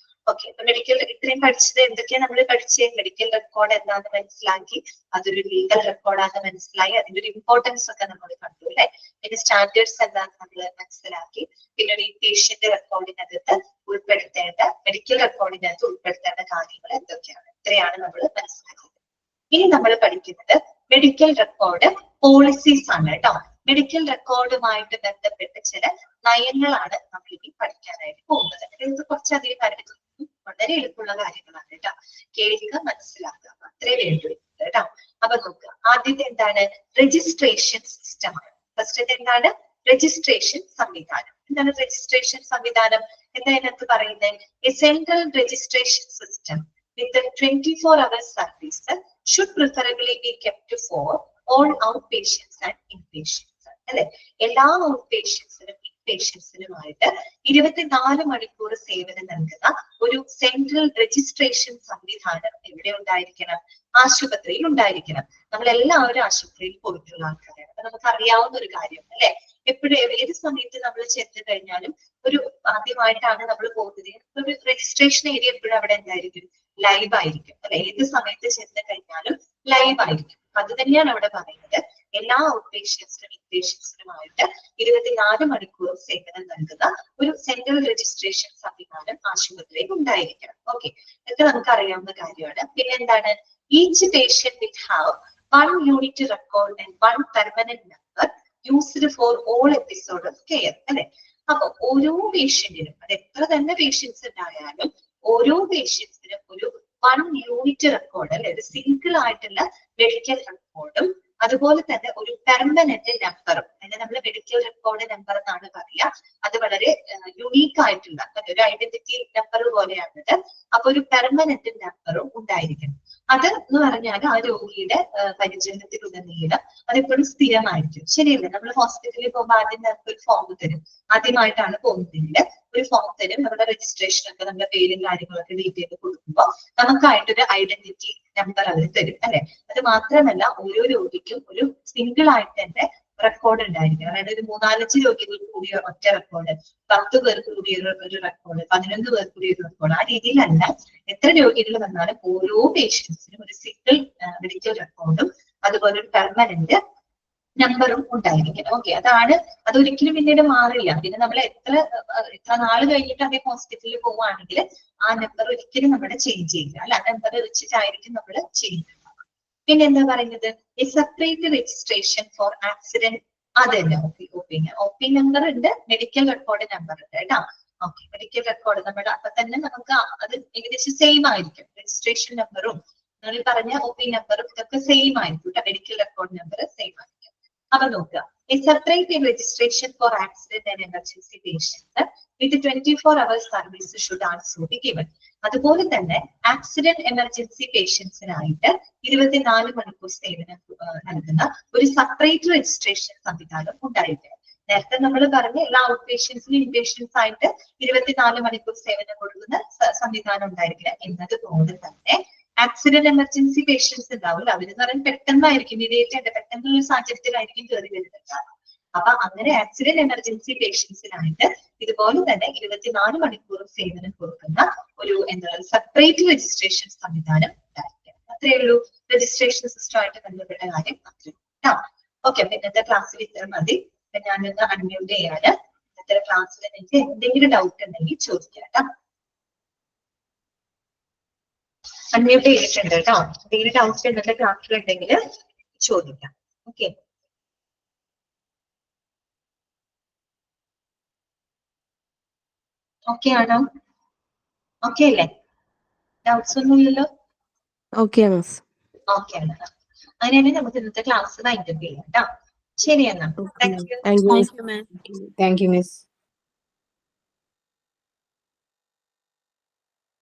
ഓക്കെ, അപ്പൊ മെഡിക്കൽ ഇത്രയും പഠിച്ചത് എന്തൊക്കെയാ നമ്മൾ പഠിച്ചത്? മെഡിക്കൽ റെക്കോർഡ് എന്താണെന്ന് മനസ്സിലാക്കി, അതൊരു ലീഗൽ റെക്കോർഡാണെന്ന് മനസ്സിലായി, അതിന്റെ ഒരു ഇമ്പോർട്ടൻസ് ഒക്കെ നമ്മൾ കണ്ടു അല്ലെ. പിന്നെ സ്റ്റാൻഡേർഡ്സ് എന്താണെന്ന് നമ്മൾ മനസ്സിലാക്കി, പിന്നെ ഒരു പേഷ്യന്റ് റെക്കോർഡിനകത്ത് ഉൾപ്പെടുത്തേണ്ട, മെഡിക്കൽ റെക്കോർഡിനകത്ത് ഉൾപ്പെടുത്തേണ്ട കാര്യങ്ങൾ എന്തൊക്കെയാണ്, ഇത്രയാണ് നമ്മൾ മനസ്സിലാക്കിയത്. ഇനി നമ്മൾ പഠിക്കുന്നത് മെഡിക്കൽ റെക്കോർഡ് പോളിസീസ് ആണ് കേട്ടോ. മെഡിക്കൽ റെക്കോർഡുമായിട്ട് ബന്ധപ്പെട്ട ചില നയങ്ങളാണ് നമ്മൾ ഇനി പഠിക്കാനായിട്ട് പോകുന്നത്. ഇത് കുറച്ചധികം കാര്യങ്ങൾ വളരെ എളുപ്പമുള്ള കാര്യങ്ങളാണ് കേട്ടോ. കേൾക്കുക, മനസ്സിലാക്കുക, അത്രേ വേണ്ടി കേട്ടോ. അപ്പൊ നോക്കുക, ആദ്യത്തെ എന്താണ്? രജിസ്ട്രേഷൻ സിസ്റ്റം ആണ്. ഫസ്റ്റ് എന്താണ്? രജിസ്ട്രേഷൻ സംവിധാനം. എന്താണ് രജിസ്ട്രേഷൻ സംവിധാനം? എന്താ ഇതിനകത്ത് പറയുന്നത്? A central registration system with a 24-hour service should preferably be kept for all outpatients and inpatients. അല്ലെ, എല്ലാ ഔട്ട് പേഷ്യൻസിനും ഇൻപേഷ്യൻസിനുമായിട്ട് 24 മണിക്കൂർ സേവനം നൽകുന്ന ഒരു സെൻട്രൽ രജിസ്ട്രേഷൻ സംവിധാനം എവിടെ ഉണ്ടായിരിക്കണം? ആശുപത്രിയിൽ ഉണ്ടായിരിക്കണം. നമ്മൾ എല്ലാവരും ആശുപത്രിയിൽ പോയിട്ടുള്ള ആൾക്കാരാണ്. അപ്പൊ നമുക്ക് അറിയാവുന്ന ഒരു കാര്യം അല്ലെ, എപ്പോഴും ഏത് സമയത്ത് നമ്മൾ ചെന്ന് കഴിഞ്ഞാലും ഒരു ആദ്യമായിട്ടാണ് നമ്മൾ പോകുന്നത്, ഒരു രജിസ്ട്രേഷൻ ഏരിയ എപ്പോഴും അവിടെ എന്തായിരിക്കും? ലൈവ് ആയിരിക്കും അല്ലെ. ഏത് സമയത്ത് ചെന്ന് കഴിഞ്ഞാലും ലൈവ് ആയിരിക്കും. അത് തന്നെയാണ് അവിടെ പറയുന്നത്. എല്ലാ ഔട്ട് പേഷ്യൻസിനും ഇൻപേഷ്യൻസിനുമായിട്ട് 24 മണിക്കൂർ സേവനം നൽകുന്ന ഒരു സെൻട്രൽ രജിസ്ട്രേഷൻ സംവിധാനം ആശുപത്രിയിൽ ഉണ്ടായിരിക്കണം. ഓക്കെ, ഇത് നമുക്ക് അറിയാവുന്ന കാര്യമാണ്. പിന്നെ എന്താണ്? Each patient will have 1 unit record and 1 permanent number used for all episode of care അല്ലെ. അപ്പൊ ഓരോ പേഷ്യന്റിനും, അത് എത്ര തന്നെ പേഷ്യൻസ് ഉണ്ടായാലും, ഓരോ പേഷ്യൻസിനും ഒരു 1 യൂണിറ്റ് റെക്കോർഡ് അല്ലെ, ഒരു സിംഗിൾ ആയിട്ടുള്ള മെഡിക്കൽ റെക്കോർഡും അതുപോലെ തന്നെ ഒരു പെർമനന്റ് നമ്പറും, അതിനെ നമ്മൾ മെഡിക്കൽ റെക്കോർഡ് നമ്പർ എന്നാണ് പറയുക. അത് വളരെ യുണീക്ക് ആയിട്ടുള്ള ഒരു ഐഡന്റിറ്റി നമ്പർ പോലെയാണത്. അപ്പൊ ഒരു പെർമനന്റ് നമ്പറും ഉണ്ടായിരിക്കണം. അത് എന്ന് പറഞ്ഞാൽ ആ രോഗിയുടെ പരിചരണത്തിലുടനീളം അതെപ്പോഴും സ്ഥിരമായിരിക്കും. ശരിയല്ലേ? നമ്മൾ ഹോസ്പിറ്റലിൽ പോകുമ്പോൾ ആദ്യം നമുക്ക് ഒരു ഫോം തരും. ആദ്യമായിട്ടാണ് പോകുന്നതെങ്കിൽ ഒരു ഫോം തരും. നമ്മുടെ രജിസ്ട്രേഷൻ ഒക്കെ, നമ്മുടെ പേരും കാര്യങ്ങളൊക്കെ ഡീറ്റെയിൽ കൊടുക്കുമ്പോൾ നമുക്കായിട്ടൊരു ഐഡന്റിറ്റി നമ്പർ അവർ തരും അല്ലെ. അത് മാത്രമല്ല, ഓരോ രോഗിക്കും ഒരു സിംഗിൾ ആയിട്ട് തന്നെ റെക്കോർഡ് ഉണ്ടായിരിക്കും. അതായത് ഒരു 3-4 രോഗികൾക്ക് കൂടി ഒറ്റ റെക്കോർഡ്, 10 പേർക്ക് കൂടി ഒരു റെക്കോർഡ്, 11 പേർക്ക് കൂടി ഒരു റെക്കോർഡ്. ആ രീതിയിലല്ല, എത്ര രോഗികൾ വന്നാലും ഓരോ പേഷ്യൻസിനും ഒരു സിംഗിൾ മെഡിക്കൽ റെക്കോർഡും അതുപോലെ ഒരു പെർമനന്റ് നമ്പറും ഉണ്ടായിരിക്കണം. ഓക്കെ, അതൊരിക്കലും പിന്നീട് മാറില്ല. പിന്നെ നമ്മൾ എത്ര നാള് കഴിഞ്ഞിട്ട് അതേ ഹോസ്പിറ്റലിൽ പോവുകയാണെങ്കിൽ ആ നമ്പർ ഒരിക്കലും നമ്മുടെ ചേഞ്ച് ചെയ്യില്ല അല്ല. ആ നമ്പർ വെച്ചിട്ടായിരിക്കും നമ്മൾ ചെയ്യുന്നത്. പിന്നെ എന്താ പറയുന്നത്? A separate registration four accident. അത് തന്നെ ഒപി നമ്പർ ഉണ്ട്, മെഡിക്കൽ റെക്കോർഡ് നമ്പർ ഉണ്ട് കേട്ടോ. ഓക്കെ, മെഡിക്കൽ റെക്കോർഡ് നമ്മുടെ അപ്പൊ തന്നെ നമുക്ക് അത് ഏകദേശം സെയിം ആയിരിക്കും. രജിസ്ട്രേഷൻ നമ്പറും നിങ്ങൾ പറഞ്ഞ ഒപി നമ്പറും ഇതൊക്കെ സെയിം ആയിരിക്കും. മെഡിക്കൽ റെക്കോർഡ് നമ്പർ സെയിം ആയിരിക്കും. അപ്പൊ നോക്കുക, a separate registration for accident and emergency patients with 24 hours service should also be given. അതുപോലെ തന്നെ ആക്സിഡന്റ് എമർജൻസി പേഷ്യൻസിനായിട്ട് 24 മണിക്കൂർ സേവനം നൽകുന്ന ഒരു സെപ്പറേറ്റ് രജിസ്ട്രേഷൻ സംവിധാനം ഉണ്ടായിരിക്കണം. നേരത്തെ നമ്മൾ പറഞ്ഞ എല്ലാ ഔട്ട് പേഷ്യൻസിനും ഇൻപേഷ്യൻസ് ആയിട്ട് 24 മണിക്കൂർ സേവനം കൊടുക്കുന്ന സംവിധാനം ഉണ്ടായിരിക്കണം. എന്നതുപോലെ തന്നെ ആക്സിഡന്റ് എമർജൻസി പേഷ്യൻസ് ഉണ്ടാവില്ല. അവരെന്ന് പറയുന്നത് പെട്ടെന്നായിരിക്കും, ഇമീഡിയറ്റ് പെട്ടെന്നുള്ള സാഹചര്യത്തിലായിരിക്കും കയറി വരുന്നത്. അപ്പൊ അങ്ങനെ ആക്സിഡന്റ് എമർജൻസി പേഷ്യൻസിനായിട്ട് ഇതുപോലെ തന്നെ 24 മണിക്കൂർ സേവനം കൊടുക്കുന്ന ഒരു സെപ്പറേറ്റ് രജിസ്ട്രേഷൻ സംവിധാനം ഉണ്ടായിരിക്കും. അത്രയേ ഉള്ളൂ. രജിസ്ട്രേഷൻ സിസ്റ്റമായിട്ട് ബന്ധപ്പെട്ട കാര്യം അത്രയും കേട്ടോ. ഓക്കെ, അപ്പൊ ഇന്നത്തെ ക്ലാസ്സിൽ ഇത്ര മതി. ഞാനൊന്ന് അൺമ്യൂട്ട് ചെയ്യാണ്. ഇന്നത്തെ ക്ലാസ്സിൽ എനിക്ക് എന്തെങ്കിലും ഡൗട്ട് ഉണ്ടെങ്കിൽ ചോദിക്കാം കേട്ടോ. അൺമ്യൂട്ട് ചെയ്തിട്ടുണ്ട് കേട്ടോ. എന്തെങ്കിലും ഡൗട്ട്സ് ഇന്നത്തെ ക്ലാസ്സിൽ ഉണ്ടെങ്കിൽ ചോദിക്കാം. ഓക്കെ, ഓക്കെ ആണോ? ഓക്കെ അല്ലേ? ഡൗട്ട്സ് ഒന്നും ഇല്ലല്ലോ? Okay miss. ഓക്കെ ആണ്. അങ്ങനെയാണെങ്കിൽ നമുക്ക് ഇന്നത്തെ ക്ലാസ് വൈൻഡപ്പ് ചെയ്യാം കേട്ടോ. ശരി എന്നാ. Thank you. Thank you miss.